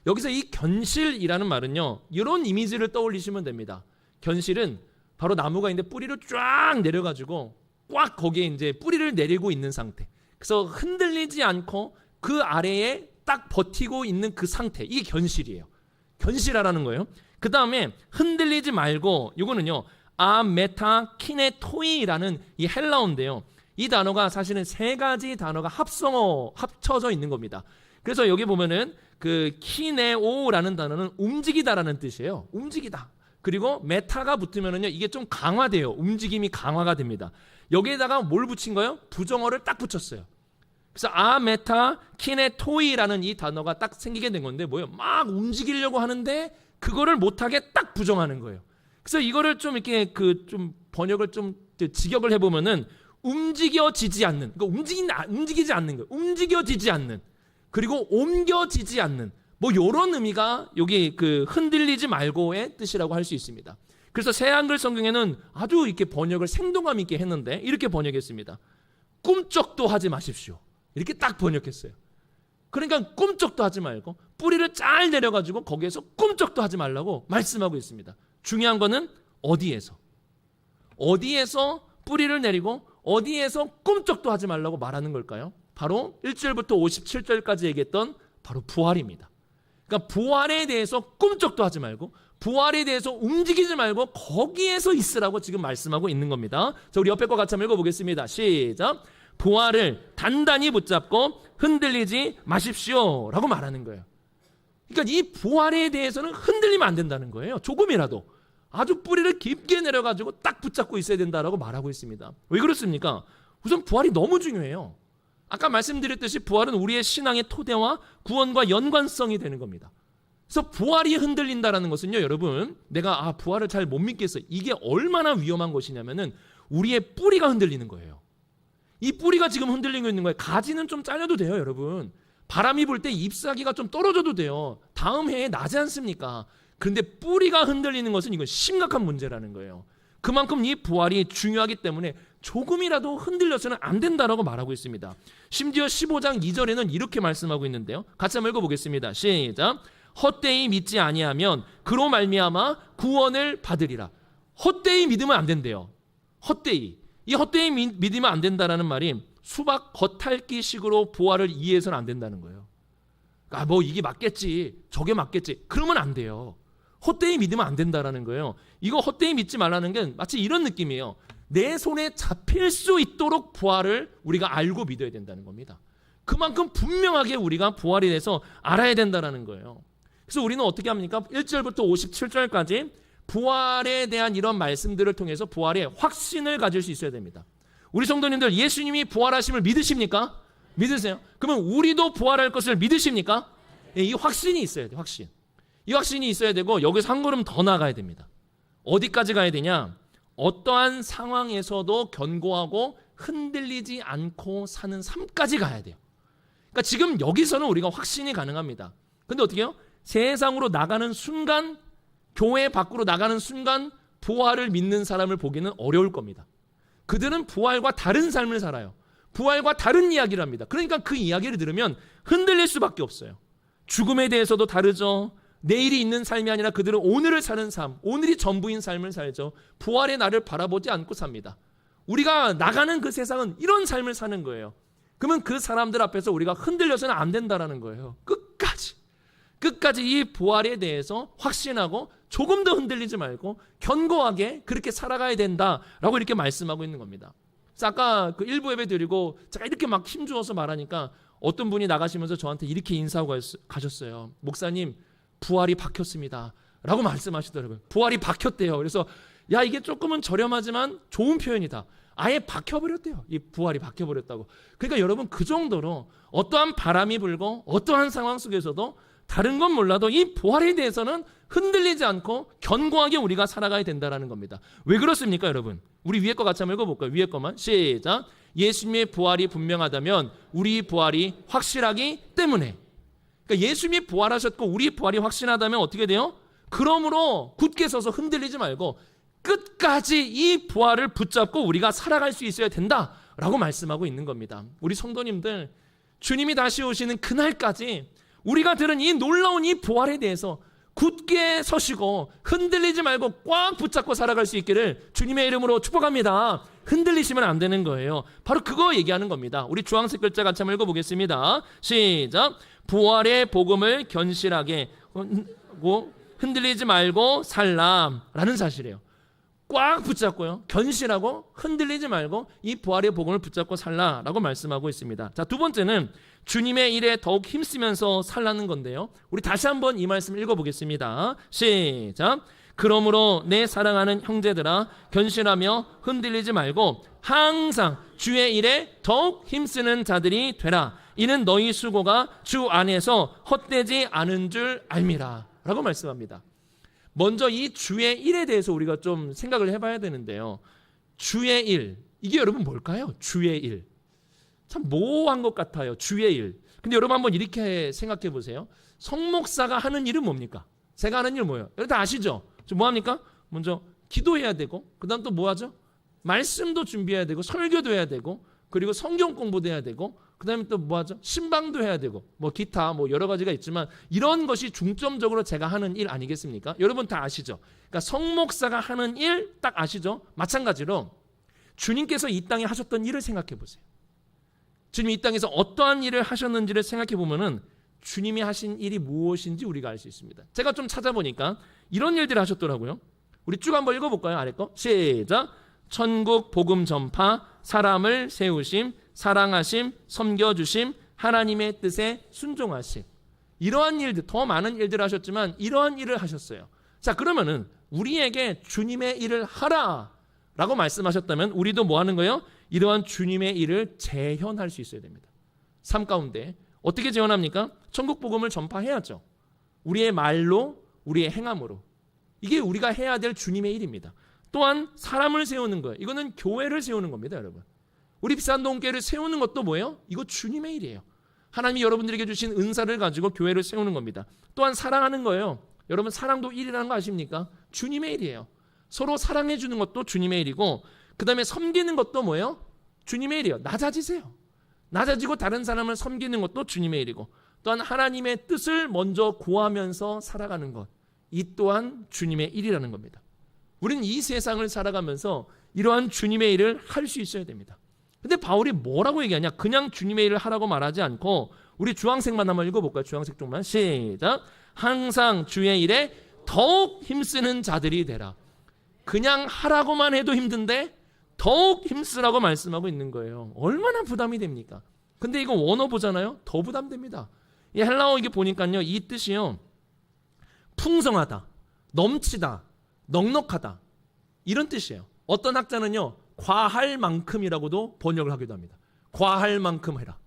여기서 이 견실이라는 말은요, 이런 이미지를 떠올리시면 됩니다. 견실은 바로 나무가 있는데 뿌리를 쫙 내려가지고 꽉 거기에 이제 뿌리를 내리고 있는 상태. 그래서 흔들리지 않고 그 아래에 딱 버티고 있는 그 상태, 이게 견실이에요. 견실하라는 거예요. 그 다음에 흔들리지 말고, 이거는요 아메타키네토이라는 이 헬라어인데요, 이 단어가 사실은 세 가지 단어가 합쳐져 있는 겁니다. 그래서 여기 보면은 그 키네오라는 단어는 움직이다라는 뜻이에요. 움직이다. 그리고 메타가 붙으면은요 이게 좀 강화돼요. 움직임이 강화가 됩니다. 여기에다가 뭘 붙인 거예요? 부정어를 딱 붙였어요. 그래서 아메타 키네토이라는 이 단어가 딱 생기게 된 건데 뭐예요? 막 움직이려고 하는데 그거를 못하게 딱 부정하는 거예요. 그래서 이거를 좀 이렇게 그 좀 번역을 좀 직역을 해보면은 움직여지지 않는, 그러니까 움직이지 않는 거예요. 움직여지지 않는, 그리고 옮겨지지 않는, 뭐 이런 의미가 여기 그 흔들리지 말고의 뜻이라고 할 수 있습니다. 그래서 새 한글 성경에는 아주 이렇게 번역을 생동감 있게 했는데 이렇게 번역했습니다. 꿈쩍도 하지 마십시오. 이렇게 딱 번역했어요. 그러니까 꿈쩍도 하지 말고 뿌리를 잘 내려가지고 거기에서 꿈쩍도 하지 말라고 말씀하고 있습니다. 중요한 거는 어디에서 뿌리를 내리고 어디에서 꿈쩍도 하지 말라고 말하는 걸까요? 바로 1절부터 57절까지 얘기했던 바로 부활입니다. 그러니까 부활에 대해서 꿈쩍도 하지 말고 부활에 대해서 움직이지 말고 거기에서 있으라고 지금 말씀하고 있는 겁니다. 자, 우리 옆에 거 같이 한번 읽어보겠습니다. 시작. 부활을 단단히 붙잡고 흔들리지 마십시오 라고 말하는 거예요. 그러니까 이 부활에 대해서는 흔들리면 안 된다는 거예요. 조금이라도 아주 뿌리를 깊게 내려가지고 딱 붙잡고 있어야 된다라고 말하고 있습니다. 왜 그렇습니까? 우선 부활이 너무 중요해요. 아까 말씀드렸듯이 부활은 우리의 신앙의 토대와 구원과 연관성이 되는 겁니다. 그래서 부활이 흔들린다는 것은요, 여러분, 내가 부활을 잘 못 믿겠어요. 이게 얼마나 위험한 것이냐면은 우리의 뿌리가 흔들리는 거예요. 이 뿌리가 지금 흔들리고 있는 거예요. 가지는 좀 잘려도 돼요, 여러분. 바람이 불 때 잎사귀가 좀 떨어져도 돼요. 다음 해에 나지 않습니까? 그런데 뿌리가 흔들리는 것은 이건 심각한 문제라는 거예요. 그만큼 이 부활이 중요하기 때문에 조금이라도 흔들려서는 안 된다라고 말하고 있습니다. 심지어 15장 2절에는 이렇게 말씀하고 있는데요, 같이 한번 읽어보겠습니다. 시작. 헛되이 믿지 아니하면 그로 말미암아 구원을 받으리라. 헛되이 믿으면 안 된대요. 헛되이. 이 헛되이 믿으면 안 된다라는 말이 수박 겉핥기식으로 부활을 이해해서는 안 된다는 거예요. 뭐 이게 맞겠지, 저게 맞겠지, 그러면 안 돼요. 헛되이 믿으면 안 된다라는 거예요. 이거 헛되이 믿지 말라는 게 마치 이런 느낌이에요. 내 손에 잡힐 수 있도록 부활을 우리가 알고 믿어야 된다는 겁니다. 그만큼 분명하게 우리가 부활에 대해서 알아야 된다는 거예요. 그래서 우리는 어떻게 합니까? 1절부터 57절까지 부활에 대한 이런 말씀들을 통해서 부활의 확신을 가질 수 있어야 됩니다. 우리 성도님들, 예수님이 부활하심을 믿으십니까? 믿으세요? 그러면 우리도 부활할 것을 믿으십니까? 이 확신이 있어야 돼요. 확신. 이 확신이 있어야 되고, 여기서 한 걸음 더 나가야 됩니다. 어디까지 가야 되냐? 어떠한 상황에서도 견고하고 흔들리지 않고 사는 삶까지 가야 돼요. 그러니까 지금 여기서는 우리가 확신이 가능합니다. 근데 어떻게 해요? 세상으로 나가는 순간, 교회 밖으로 나가는 순간 부활을 믿는 사람을 보기는 어려울 겁니다. 그들은 부활과 다른 삶을 살아요. 부활과 다른 이야기를 합니다. 그러니까 그 이야기를 들으면 흔들릴 수밖에 없어요. 죽음에 대해서도 다르죠. 내일이 있는 삶이 아니라 그들은 오늘을 사는 삶, 오늘이 전부인 삶을 살죠. 부활의 날을 바라보지 않고 삽니다. 우리가 나가는 그 세상은 이런 삶을 사는 거예요. 그러면 그 사람들 앞에서 우리가 흔들려서는 안 된다는 거예요. 끝까지 이 부활에 대해서 확신하고 조금 더 흔들리지 말고 견고하게 그렇게 살아가야 된다라고 이렇게 말씀하고 있는 겁니다. 그래서 아까 그 일부 예배 드리고 제가 이렇게 막 힘주어서 말하니까 어떤 분이 나가시면서 저한테 이렇게 인사하고 가셨어요. 목사님, 부활이 박혔습니다 라고 말씀하시더라고요. 부활이 박혔대요. 그래서 야, 이게 조금은 저렴하지만 좋은 표현이다. 아예 박혀버렸대요. 이 부활이 박혀버렸다고. 그러니까 여러분, 그 정도로 어떠한 바람이 불고 어떠한 상황 속에서도 다른 건 몰라도 이 부활에 대해서는 흔들리지 않고 견고하게 우리가 살아가야 된다는 겁니다. 왜 그렇습니까, 여러분? 우리 위에 거 같이 한번 읽어볼까요? 위에 거만. 시작. 예수님의 부활이 분명하다면 우리 부활이 확실하기 때문에. 그러니까 예수님이 부활하셨고 우리 부활이 확신하다면 어떻게 돼요? 그러므로 굳게 서서 흔들리지 말고 끝까지 이 부활을 붙잡고 우리가 살아갈 수 있어야 된다라고 말씀하고 있는 겁니다. 우리 성도님들, 주님이 다시 오시는 그날까지 우리가 들은 이 놀라운 이 부활에 대해서 굳게 서시고 흔들리지 말고 꽉 붙잡고 살아갈 수 있기를 주님의 이름으로 축복합니다. 흔들리시면 안 되는 거예요. 바로 그거 얘기하는 겁니다. 우리 주황색 글자 같이 한번 읽어보겠습니다. 시작. 부활의 복음을 견실하게 흔들리지 말고 살라라는 사실이에요. 꽉 붙잡고요, 견실하고 흔들리지 말고 이 부활의 복음을 붙잡고 살라라고 말씀하고 있습니다. 자, 두 번째는 주님의 일에 더욱 힘쓰면서 살라는 건데요, 우리 다시 한번 이 말씀 읽어보겠습니다. 시작. 그러므로 내 사랑하는 형제들아, 견실하며 흔들리지 말고 항상 주의 일에 더욱 힘쓰는 자들이 되라. 이는 너희 수고가 주 안에서 헛되지 않은 줄 알미라 라고 말씀합니다. 먼저 이 주의 일에 대해서 우리가 좀 생각을 해봐야 되는데요, 주의 일, 이게 여러분 뭘까요? 주의 일, 참 모호한 것 같아요. 주의 일. 근데 여러분 한번 이렇게 생각해 보세요. 성목사가 하는 일은 뭡니까? 제가 하는 일 뭐예요? 여러분 다 아시죠? 뭐 합니까? 먼저 기도해야 되고, 그 다음 또 뭐 하죠? 말씀도 준비해야 되고, 설교도 해야 되고, 그리고 성경 공부도 해야 되고, 그 다음에 또 뭐 하죠? 신방도 해야 되고, 뭐 기타 뭐 여러 가지가 있지만 이런 것이 중점적으로 제가 하는 일 아니겠습니까? 여러분 다 아시죠? 그러니까 성목사가 하는 일 딱 아시죠? 마찬가지로 주님께서 이 땅에 하셨던 일을 생각해 보세요. 주님이 이 땅에서 어떠한 일을 하셨는지를 생각해 보면은 주님이 하신 일이 무엇인지 우리가 알 수 있습니다. 제가 좀 찾아보니까 이런 일들을 하셨더라고요. 우리 쭉 한번 읽어볼까요? 아래 거. 시작. 천국 복음 전파, 사람을 세우심, 사랑하심, 섬겨주심, 하나님의 뜻에 순종하심. 이러한 일들, 더 많은 일들을 하셨지만 이러한 일을 하셨어요. 자, 그러면은 우리에게 주님의 일을 하라 라고 말씀하셨다면 우리도 뭐 하는 거예요? 이러한 주님의 일을 재현할 수 있어야 됩니다. 삶 가운데 어떻게 재현합니까? 천국 복음을 전파해야죠. 우리의 말로, 우리의 행함으로. 이게 우리가 해야 될 주님의 일입니다. 또한 사람을 세우는 거예요. 이거는 교회를 세우는 겁니다, 여러분. 우리 비산동교회를 세우는 것도 뭐예요? 이거 주님의 일이에요. 하나님이 여러분들에게 주신 은사를 가지고 교회를 세우는 겁니다. 또한 사랑하는 거예요. 여러분, 사랑도 일이라는 거 아십니까? 주님의 일이에요. 서로 사랑해 주는 것도 주님의 일이고, 그 다음에 섬기는 것도 뭐예요? 주님의 일이에요. 낮아지세요. 낮아지고 다른 사람을 섬기는 것도 주님의 일이고, 또한 하나님의 뜻을 먼저 구하면서 살아가는 것, 이 또한 주님의 일이라는 겁니다. 우리는 이 세상을 살아가면서 이러한 주님의 일을 할 수 있어야 됩니다. 근데 바울이 뭐라고 얘기하냐? 그냥 주님의 일을 하라고 말하지 않고, 우리 주황색만 한번 읽어볼까요? 주황색 쪽만. 시작. 항상 주의 일에 더욱 힘쓰는 자들이 되라. 그냥 하라고만 해도 힘든데 더욱 힘쓰라고 말씀하고 있는 거예요. 얼마나 부담이 됩니까? 근데 이거 원어 보잖아요. 더 부담됩니다. 이 헬라어 이게 보니까요, 이 뜻이요, 풍성하다, 넘치다, 넉넉하다, 이런 뜻이에요. 어떤 학자는요, 과할 만큼이라고도 번역을 하기도 합니다. 과할 만큼 해라.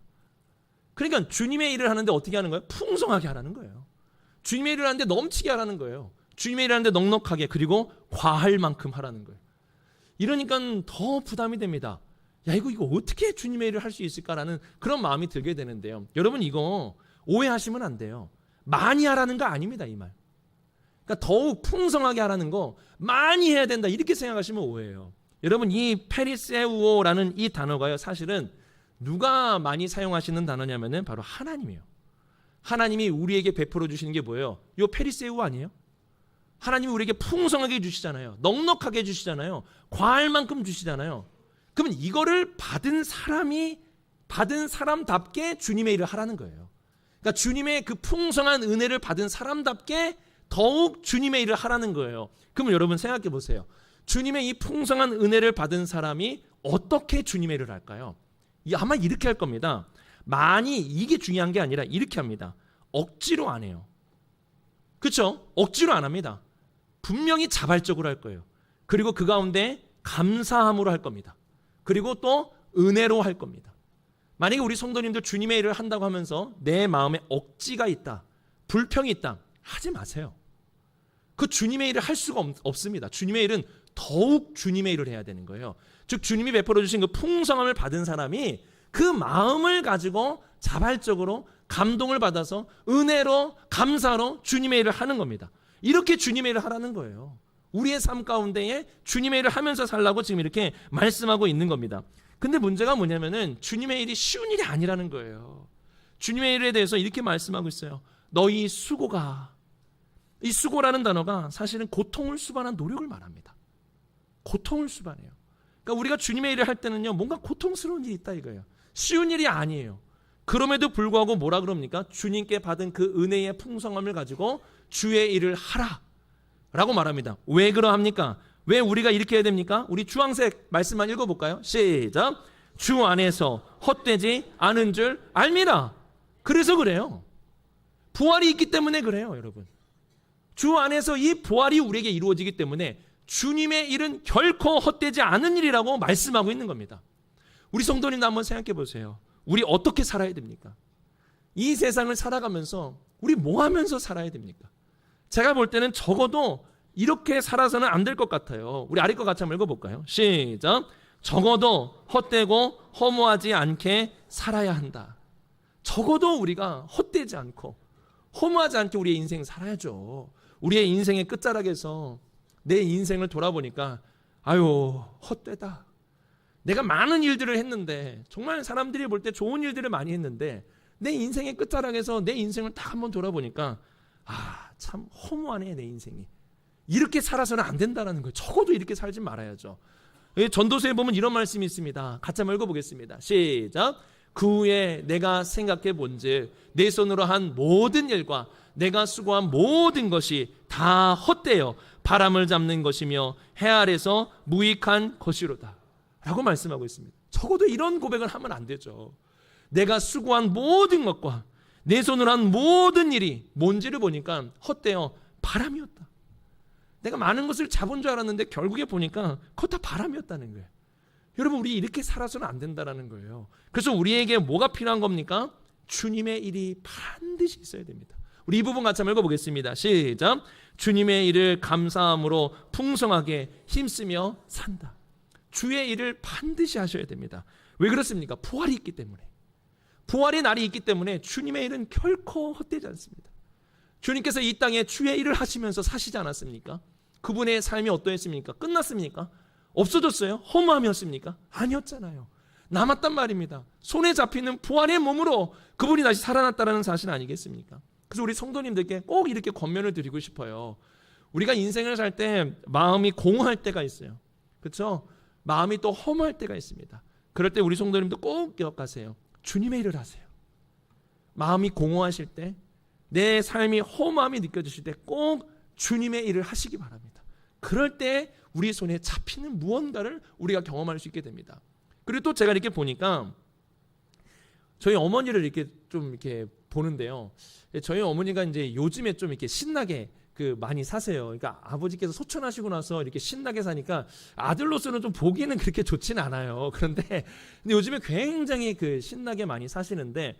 그러니까 주님의 일을 하는데 어떻게 하는 거예요? 풍성하게 하라는 거예요. 주님의 일을 하는데 넘치게 하라는 거예요. 주님의 일을 하는데 넉넉하게, 그리고 과할 만큼 하라는 거예요. 이러니까 더 부담이 됩니다. 야, 이거 어떻게 주님의 일을 할 수 있을까라는 그런 마음이 들게 되는데요. 여러분, 이거 오해하시면 안 돼요. 많이 하라는 거 아닙니다, 이 말. 그러니까 더욱 풍성하게 하라는 거, 많이 해야 된다, 이렇게 생각하시면 오해예요. 여러분, 이 페리세우오라는 이 단어가요, 사실은 누가 많이 사용하시는 단어냐면은 바로 하나님이에요. 하나님이 우리에게 베풀어 주시는 게 뭐예요? 요 페리세우 아니에요? 하나님이 우리에게 풍성하게 주시잖아요. 넉넉하게 주시잖아요. 과할 만큼 주시잖아요. 그러면 이거를 받은 사람답게 주님의 일을 하라는 거예요. 그러니까 주님의 그 풍성한 은혜를 받은 사람답게 더욱 주님의 일을 하라는 거예요. 그러면 여러분 생각해 보세요. 주님의 이 풍성한 은혜를 받은 사람이 어떻게 주님의 일을 할까요? 아마 이렇게 할 겁니다. 많이, 이게 중요한 게 아니라 이렇게 합니다. 억지로 안 해요. 그렇죠? 억지로 안 합니다. 분명히 자발적으로 할 거예요. 그리고 그 가운데 감사함으로 할 겁니다. 그리고 또 은혜로 할 겁니다. 만약에 우리 성도님들 주님의 일을 한다고 하면서 내 마음에 억지가 있다, 불평이 있다. 하지 마세요. 그 주님의 일을 할 수가 없습니다. 주님의 일은 더욱 주님의 일을 해야 되는 거예요. 즉 주님이 베풀어 주신 그 풍성함을 받은 사람이 그 마음을 가지고 자발적으로 감동을 받아서 은혜로 감사로 주님의 일을 하는 겁니다. 이렇게 주님의 일을 하라는 거예요. 우리의 삶 가운데에 주님의 일을 하면서 살라고 지금 이렇게 말씀하고 있는 겁니다. 근데 문제가 뭐냐면은 주님의 일이 쉬운 일이 아니라는 거예요. 주님의 일에 대해서 이렇게 말씀하고 있어요. 너희 수고가, 이 수고라는 단어가 사실은 고통을 수반한 노력을 말합니다. 고통을 수반해요. 그러니까 우리가 주님의 일을 할 때는요, 뭔가 고통스러운 일이 있다 이거예요. 쉬운 일이 아니에요. 그럼에도 불구하고 뭐라 그럽니까? 주님께 받은 그 은혜의 풍성함을 가지고 주의 일을 하라 라고 말합니다. 왜 그러합니까? 왜 우리가 이렇게 해야 됩니까? 우리 주황색 말씀만 읽어볼까요? 시작. 주 안에서 헛되지 않은 줄 알미라. 그래서 그래요. 부활이 있기 때문에 그래요, 여러분. 주 안에서 이 부활이 우리에게 이루어지기 때문에 주님의 일은 결코 헛되지 않은 일이라고 말씀하고 있는 겁니다. 우리 성도님도 한번 생각해 보세요. 우리 어떻게 살아야 됩니까? 이 세상을 살아가면서 우리 뭐 하면서 살아야 됩니까? 제가 볼 때는 적어도 이렇게 살아서는 안 될 것 같아요. 우리 아래 것 같이 한번 읽어볼까요? 시작. 적어도 헛되고 허무하지 않게 살아야 한다. 적어도 우리가 헛되지 않고 허무하지 않게 우리의 인생 살아야죠. 우리의 인생의 끝자락에서 내 인생을 돌아보니까 아유 헛되다. 내가 많은 일들을 했는데 정말 사람들이 볼 때 좋은 일들을 많이 했는데 내 인생의 끝자락에서 내 인생을 딱 한번 돌아보니까 참 허무하네 내 인생이. 이렇게 살아서는 안 된다는 거예요. 적어도 이렇게 살지 말아야죠. 전도서에 보면 이런 말씀이 있습니다. 같이 한번 읽어보겠습니다. 시작. 그 후에 내가 생각해 본즉 내 손으로 한 모든 일과 내가 수고한 모든 것이 다 헛되어 바람을 잡는 것이며 해 아래서 무익한 것이로다 라고 말씀하고 있습니다. 적어도 이런 고백을 하면 안 되죠. 내가 수고한 모든 것과 내 손으로 한 모든 일이 뭔지를 보니까 헛되어 바람이었다. 내가 많은 것을 잡은 줄 알았는데 결국에 보니까 그것 다 바람이었다는 거예요. 여러분 우리 이렇게 살아서는 안 된다는 거예요. 그래서 우리에게 뭐가 필요한 겁니까? 주님의 일이 반드시 있어야 됩니다. 우리 이 부분 같이 한번 읽어보겠습니다. 시작. 주님의 일을 감사함으로 풍성하게 힘쓰며 산다. 주의 일을 반드시 하셔야 됩니다. 왜 그렇습니까? 부활이 있기 때문에. 부활의 날이 있기 때문에 주님의 일은 결코 헛되지 않습니다. 주님께서 이 땅에 주의 일을 하시면서 사시지 않았습니까? 그분의 삶이 어떠했습니까? 끝났습니까? 없어졌어요? 허무함이었습니까? 아니었잖아요. 남았단 말입니다. 손에 잡히는 부활의 몸으로 그분이 다시 살아났다는 사실 아니겠습니까? 그래서 우리 성도님들께 꼭 이렇게 권면을 드리고 싶어요. 우리가 인생을 살 때 마음이 공허할 때가 있어요. 그렇죠? 마음이 또 허무할 때가 있습니다. 그럴 때 우리 성도님도 꼭 기억하세요. 주님의 일을 하세요. 마음이 공허하실 때, 내 삶이 허무함이 느껴지실 때 꼭 주님의 일을 하시기 바랍니다. 그럴 때 우리 손에 잡히는 무언가를 우리가 경험할 수 있게 됩니다. 그리고 또 제가 이렇게 보니까 저희 어머니를 이렇게 좀 이렇게 보는데요. 저희 어머니가 이제 요즘에 좀 이렇게 신나게 많이 사세요. 그러니까 아버지께서 소천하시고 나서 이렇게 신나게 사니까 아들로서는 좀 보기에는 그렇게 좋지는 않아요. 근데 요즘에 굉장히 신나게 많이 사시는데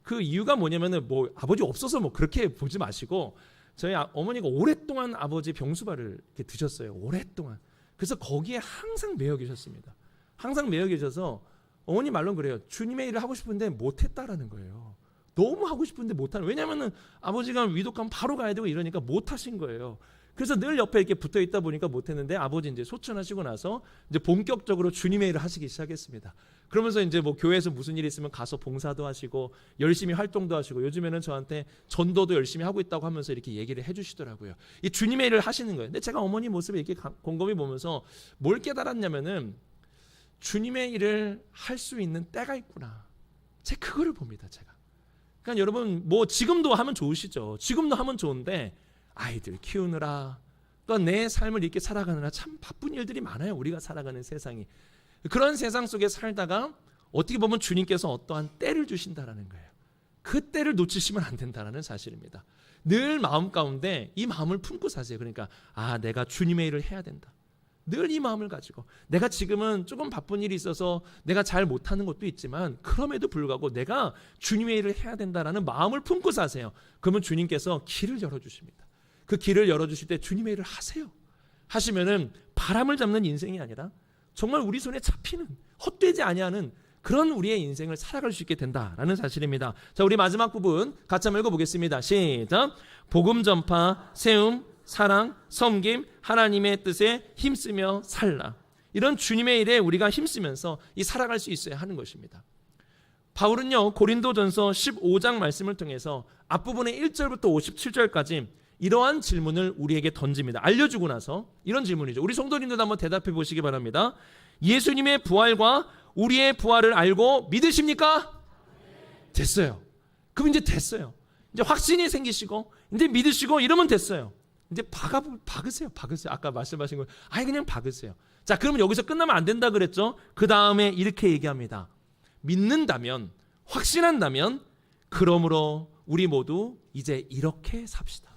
그 이유가 뭐냐면은 뭐 아버지 없어서 뭐 그렇게 보지 마시고 저희 어머니가 오랫동안 아버지 병수발을 이렇게 드셨어요. 오랫동안. 그래서 거기에 항상 매여 계셨습니다. 항상 매여 계셔서 어머니 말로는 그래요. 주님의 일을 하고 싶은데 못했다라는 거예요. 너무 하고 싶은데 못하는. 왜냐하면은 아버지가 위독하면 바로 가야 되고 이러니까 못하신 거예요. 그래서 늘 옆에 이렇게 붙어 있다 보니까 못했는데 아버지 이제 소천하시고 나서 이제 본격적으로 주님의 일을 하시기 시작했습니다. 그러면서 이제 뭐 교회에서 무슨 일이 있으면 가서 봉사도 하시고 열심히 활동도 하시고 요즘에는 저한테 전도도 열심히 하고 있다고 하면서 이렇게 얘기를 해주시더라고요. 이 주님의 일을 하시는 거예요. 근데 제가 어머니 모습을 이렇게 곰곰이 보면서 뭘 깨달았냐면은 주님의 일을 할 수 있는 때가 있구나. 제가 그거를 봅니다. 제가. 그러니까 여러분 뭐 지금도 하면 좋으시죠. 지금도 하면 좋은데 아이들 키우느라 또 내 삶을 이렇게 살아가느라 참 바쁜 일들이 많아요. 우리가 살아가는 세상이. 그런 세상 속에 살다가 어떻게 보면 주님께서 어떠한 때를 주신다라는 거예요. 그 때를 놓치시면 안 된다는 사실입니다. 늘 마음 가운데 이 마음을 품고 사세요. 그러니까 내가 주님의 일을 해야 된다. 늘 이 마음을 가지고 내가 지금은 조금 바쁜 일이 있어서 내가 잘 못하는 것도 있지만 그럼에도 불구하고 내가 주님의 일을 해야 된다라는 마음을 품고 사세요. 그러면 주님께서 길을 열어주십니다. 그 길을 열어주실 때 주님의 일을 하세요. 하시면은 바람을 잡는 인생이 아니라 정말 우리 손에 잡히는, 헛되지 아니하는 그런 우리의 인생을 살아갈 수 있게 된다라는 사실입니다. 자, 우리 마지막 부분 같이 한번 읽어보겠습니다. 시작. 복음 전파, 세움, 사랑, 섬김, 하나님의 뜻에 힘쓰며 살라. 이런 주님의 일에 우리가 힘쓰면서 이 살아갈 수 있어야 하는 것입니다. 바울은요, 고린도전서 15장 말씀을 통해서 앞부분의 1절부터 57절까지 이러한 질문을 우리에게 던집니다. 알려주고 나서 이런 질문이죠. 우리 성도님들도 한번 대답해 보시기 바랍니다. 예수님의 부활과 우리의 부활을 알고 믿으십니까? 됐어요. 그럼 이제 됐어요. 이제 확신이 생기시고 이제 믿으시고 이러면 됐어요. 이제 박으세요. 아까 말씀하신 거 아예 그냥 박으세요. 자, 그러면 여기서 끝나면 안 된다 그랬죠? 그 다음에 이렇게 얘기합니다. 믿는다면, 확신한다면 그러므로 우리 모두 이제 이렇게 삽시다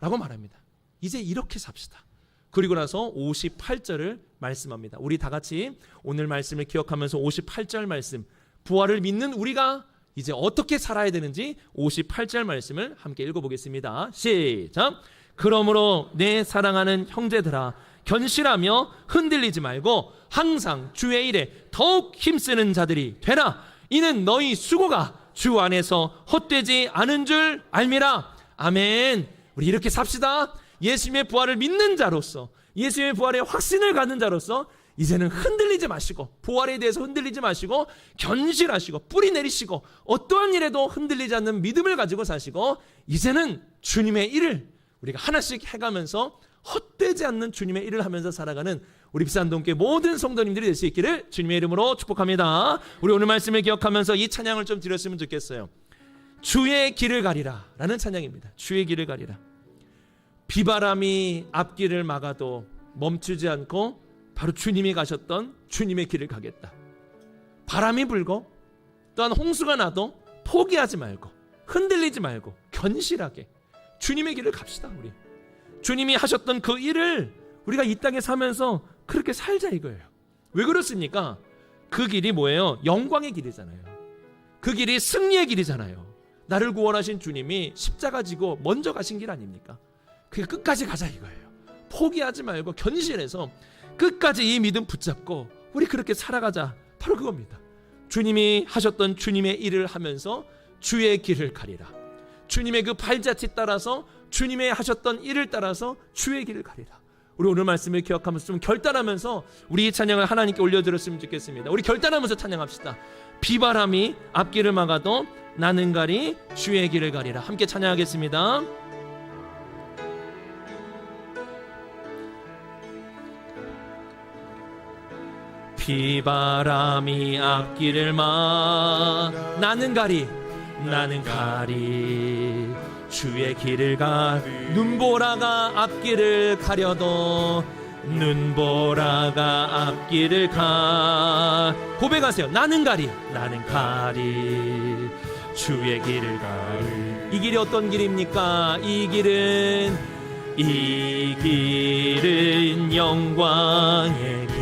라고 말합니다. 이제 이렇게 삽시다. 그리고 나서 58절을 말씀합니다. 우리 다 같이 오늘 말씀을 기억하면서 58절 말씀, 부활을 믿는 우리가 이제 어떻게 살아야 되는지 58절 말씀을 함께 읽어보겠습니다. 시작. 그러므로 내 사랑하는 형제들아, 견실하며 흔들리지 말고 항상 주의 일에 더욱 힘쓰는 자들이 되라. 이는 너희 수고가 주 안에서 헛되지 않은 줄 알미라. 아멘. 우리 이렇게 삽시다. 예수님의 부활을 믿는 자로서, 예수님의 부활에 확신을 갖는 자로서 이제는 흔들리지 마시고, 부활에 대해서 흔들리지 마시고 견실하시고 뿌리 내리시고 어떠한 일에도 흔들리지 않는 믿음을 가지고 사시고, 이제는 주님의 일을 우리가 하나씩 해가면서 헛되지 않는 주님의 일을 하면서 살아가는 우리 비산동교회 모든 성도님들이 될 수 있기를 주님의 이름으로 축복합니다. 우리 오늘 말씀을 기억하면서 이 찬양을 좀 드렸으면 좋겠어요. 주의 길을 가리라 라는 찬양입니다. 주의 길을 가리라. 비바람이 앞길을 막아도 멈추지 않고 바로 주님이 가셨던 주님의 길을 가겠다. 바람이 불고 또한 홍수가 나도 포기하지 말고 흔들리지 말고 견실하게 주님의 길을 갑시다. 우리 주님이 하셨던 그 일을 우리가 이 땅에 사면서 그렇게 살자 이거예요. 왜 그렇습니까? 그 길이 뭐예요? 영광의 길이잖아요. 그 길이 승리의 길이잖아요. 나를 구원하신 주님이 십자가 지고 먼저 가신 길 아닙니까? 그 끝까지 가자 이거예요. 포기하지 말고 견실해서 끝까지 이 믿음 붙잡고 우리 그렇게 살아가자. 바로 그겁니다. 주님이 하셨던 주님의 일을 하면서 주의 길을 가리라. 주님의 그 발자취 따라서 주님의 하셨던 일을 따라서 주의 길을 가리라. 우리 오늘 말씀을 기억하면서 좀 결단하면서 우리 이 찬양을 하나님께 올려드렸으면 좋겠습니다. 우리 결단하면서 찬양합시다. 비바람이 앞길을 막아도 나는 가리 주의 길을 가리라. 함께 찬양하겠습니다. 비바람이 앞길을 나는 가리 주의 길을 눈보라가 앞길을 가려도 눈보라가 앞길을 고백하세요. 나는 가리 주의 길을 이 길이 어떤 길입니까? 이 길은 영광의 길,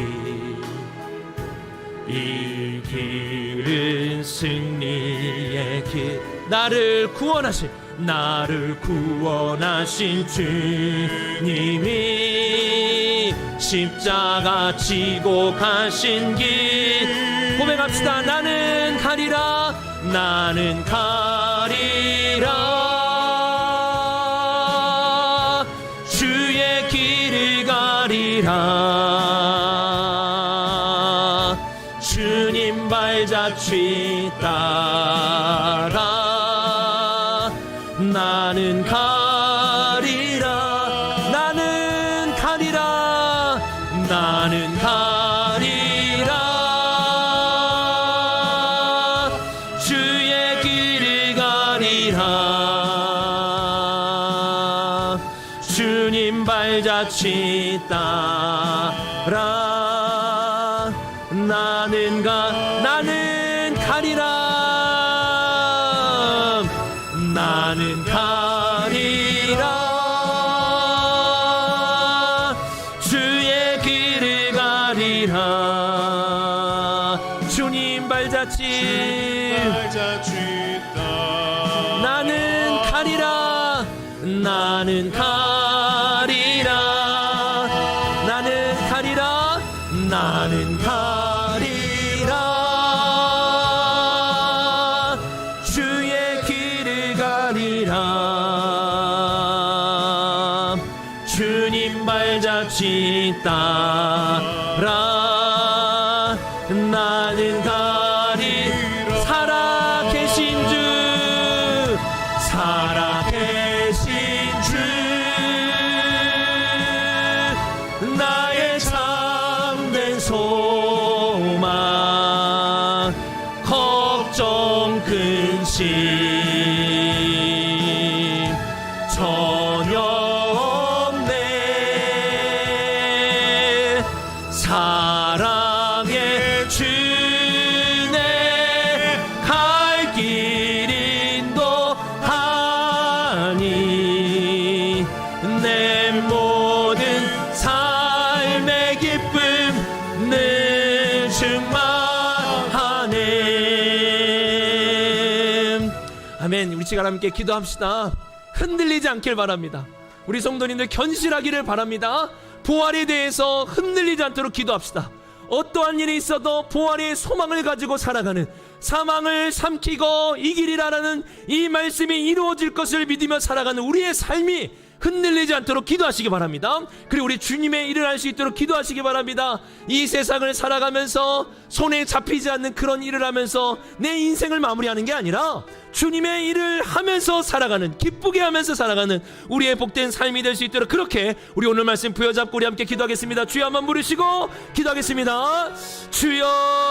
이 길은 승리의 길. 나를 구원하신 주님이 십자가 지고 가신 길 고백합시다. 나는 가리라 주의 길을 가리라. 주님 발자취 따라 나는 가리라 주의 길을 가리라. 주님 발자취 따라 나는 가리라. 나는 가리라 주의 길 발자취 나는 가리라 나는 가리라 나는 가리라 나는 가리라 주의 길을 가리라 주님 발자취 따라 나는 가리라 살아계신 주 살아계신 주 나의 참된 소망 걱정 근심 전혀 없네 사랑의 주네 갈 길 인도하니 내 모든 삶의 기쁨 늘 충만하네. 아멘. 우리 시간 함께 기도합시다. 흔들리지 않길 바랍니다. 우리 성도님들 견실하기를 바랍니다. 부활에 대해서 흔들리지 않도록 기도합시다. 어떠한 일이 있어도 부활의 소망을 가지고 살아가는 사망을 삼키고 이기리라라는 이 말씀이 이루어질 것을 믿으며 살아가는 우리의 삶이 흔들리지 않도록 기도하시기 바랍니다. 그리고 우리 주님의 일을 할 수 있도록 기도하시기 바랍니다. 이 세상을 살아가면서 손에 잡히지 않는 그런 일을 하면서 내 인생을 마무리하는 게 아니라 주님의 일을 하면서 살아가는, 기쁘게 하면서 살아가는 우리의 복된 삶이 될 수 있도록 그렇게 우리 오늘 말씀 부여잡고 우리 함께 기도하겠습니다. 주여 한번 부르시고 기도하겠습니다.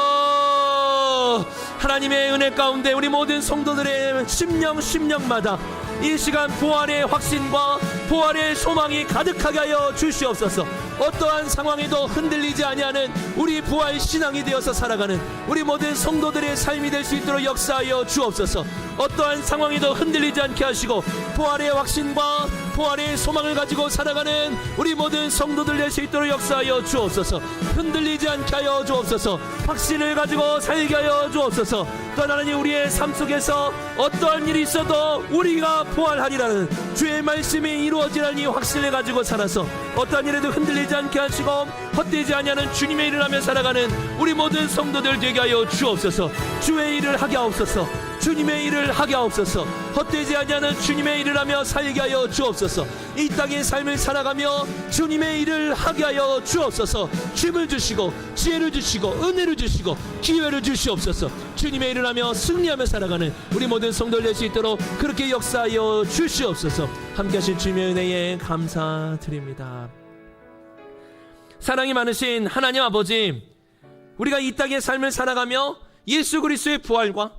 주여, 하나님의 은혜 가운데 우리 모든 성도들의 심령마다 이 시간 부활의 확신과 부활의 소망이 가득하게 하여 주시옵소서. 어떠한 상황에도 흔들리지 아니하는 우리 부활 신앙이 되어서 살아가는 우리 모든 성도들의 삶이 될 수 있도록 역사하여 주옵소서. 어떠한 상황에도 흔들리지 않게 하시고 부활의 확신과 부활의 소망을 가지고 살아가는 우리 모든 성도들 될 수 있도록 역사하여 주옵소서. 흔들리지 않게 하여 주옵소서. 확신을 가지고 살게 하여 주옵소서. 또 하나님, 우리의 삶 속에서 어떠한 일이 있어도 우리가 부활하리라는 주의 말씀이 이루어지라는 이 확신을 가지고 살아서 어떠한 일에도 흔들리지 않게 하시고 헛되지 아니하는 주님의 일을 하며 살아가는 우리 모든 성도들 되게 하여 주옵소서. 주의 일을 하게 하옵소서. 주님의 일을 하게 하옵소서. 헛되지 아니하는 주님의 일을 하며 살게 하여 주옵소서. 이 땅의 삶을 살아가며 주님의 일을 하게 하여 주옵소서. 힘을 주시고 지혜를 주시고 은혜를 주시고 기회를 주시옵소서. 주님의 일을 하며 승리하며 살아가는 우리 모든 성도들 될 수 있도록 그렇게 역사하여 주시옵소서. 함께하신 주님의 은혜에 감사드립니다. 사랑이 많으신 하나님 아버지, 우리가 이 땅의 삶을 살아가며 예수 그리스도의 부활과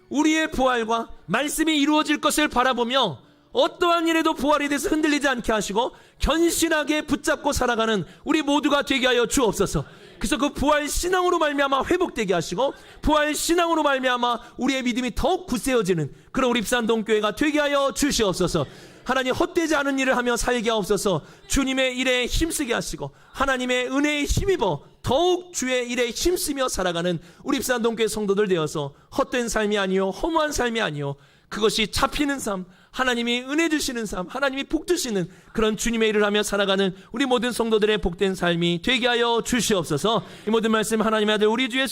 우리의 부활과 말씀이 이루어질 것을 바라보며 어떠한 일에도 부활에 대해서 흔들리지 않게 하시고 견실하게 붙잡고 살아가는 우리 모두가 되게 하여 주옵소서. 그래서 그 부활 신앙으로 말미암아 회복되게 하시고 부활 신앙으로 말미암아 우리의 믿음이 더욱 굳세어지는 그런 우리 입산동교회가 되게 하여 주시옵소서. 하나님, 헛되지 않은 일을 하며 살게 하옵소서. 주님의 일에 힘쓰게 하시고 하나님의 은혜에 힘입어 더욱 주의 일에 힘쓰며 살아가는 우리 입산동교회 성도들 되어서 헛된 삶이 아니요 허무한 삶이 아니요 그것이 잡히는 삶, 하나님이 은혜 주시는 삶, 하나님이 복 주시는 그런 주님의 일을 하며 살아가는 우리 모든 성도들의 복된 삶이 되게 하여 주시옵소서. 이 모든 말씀 하나님의 아들 우리 주 예수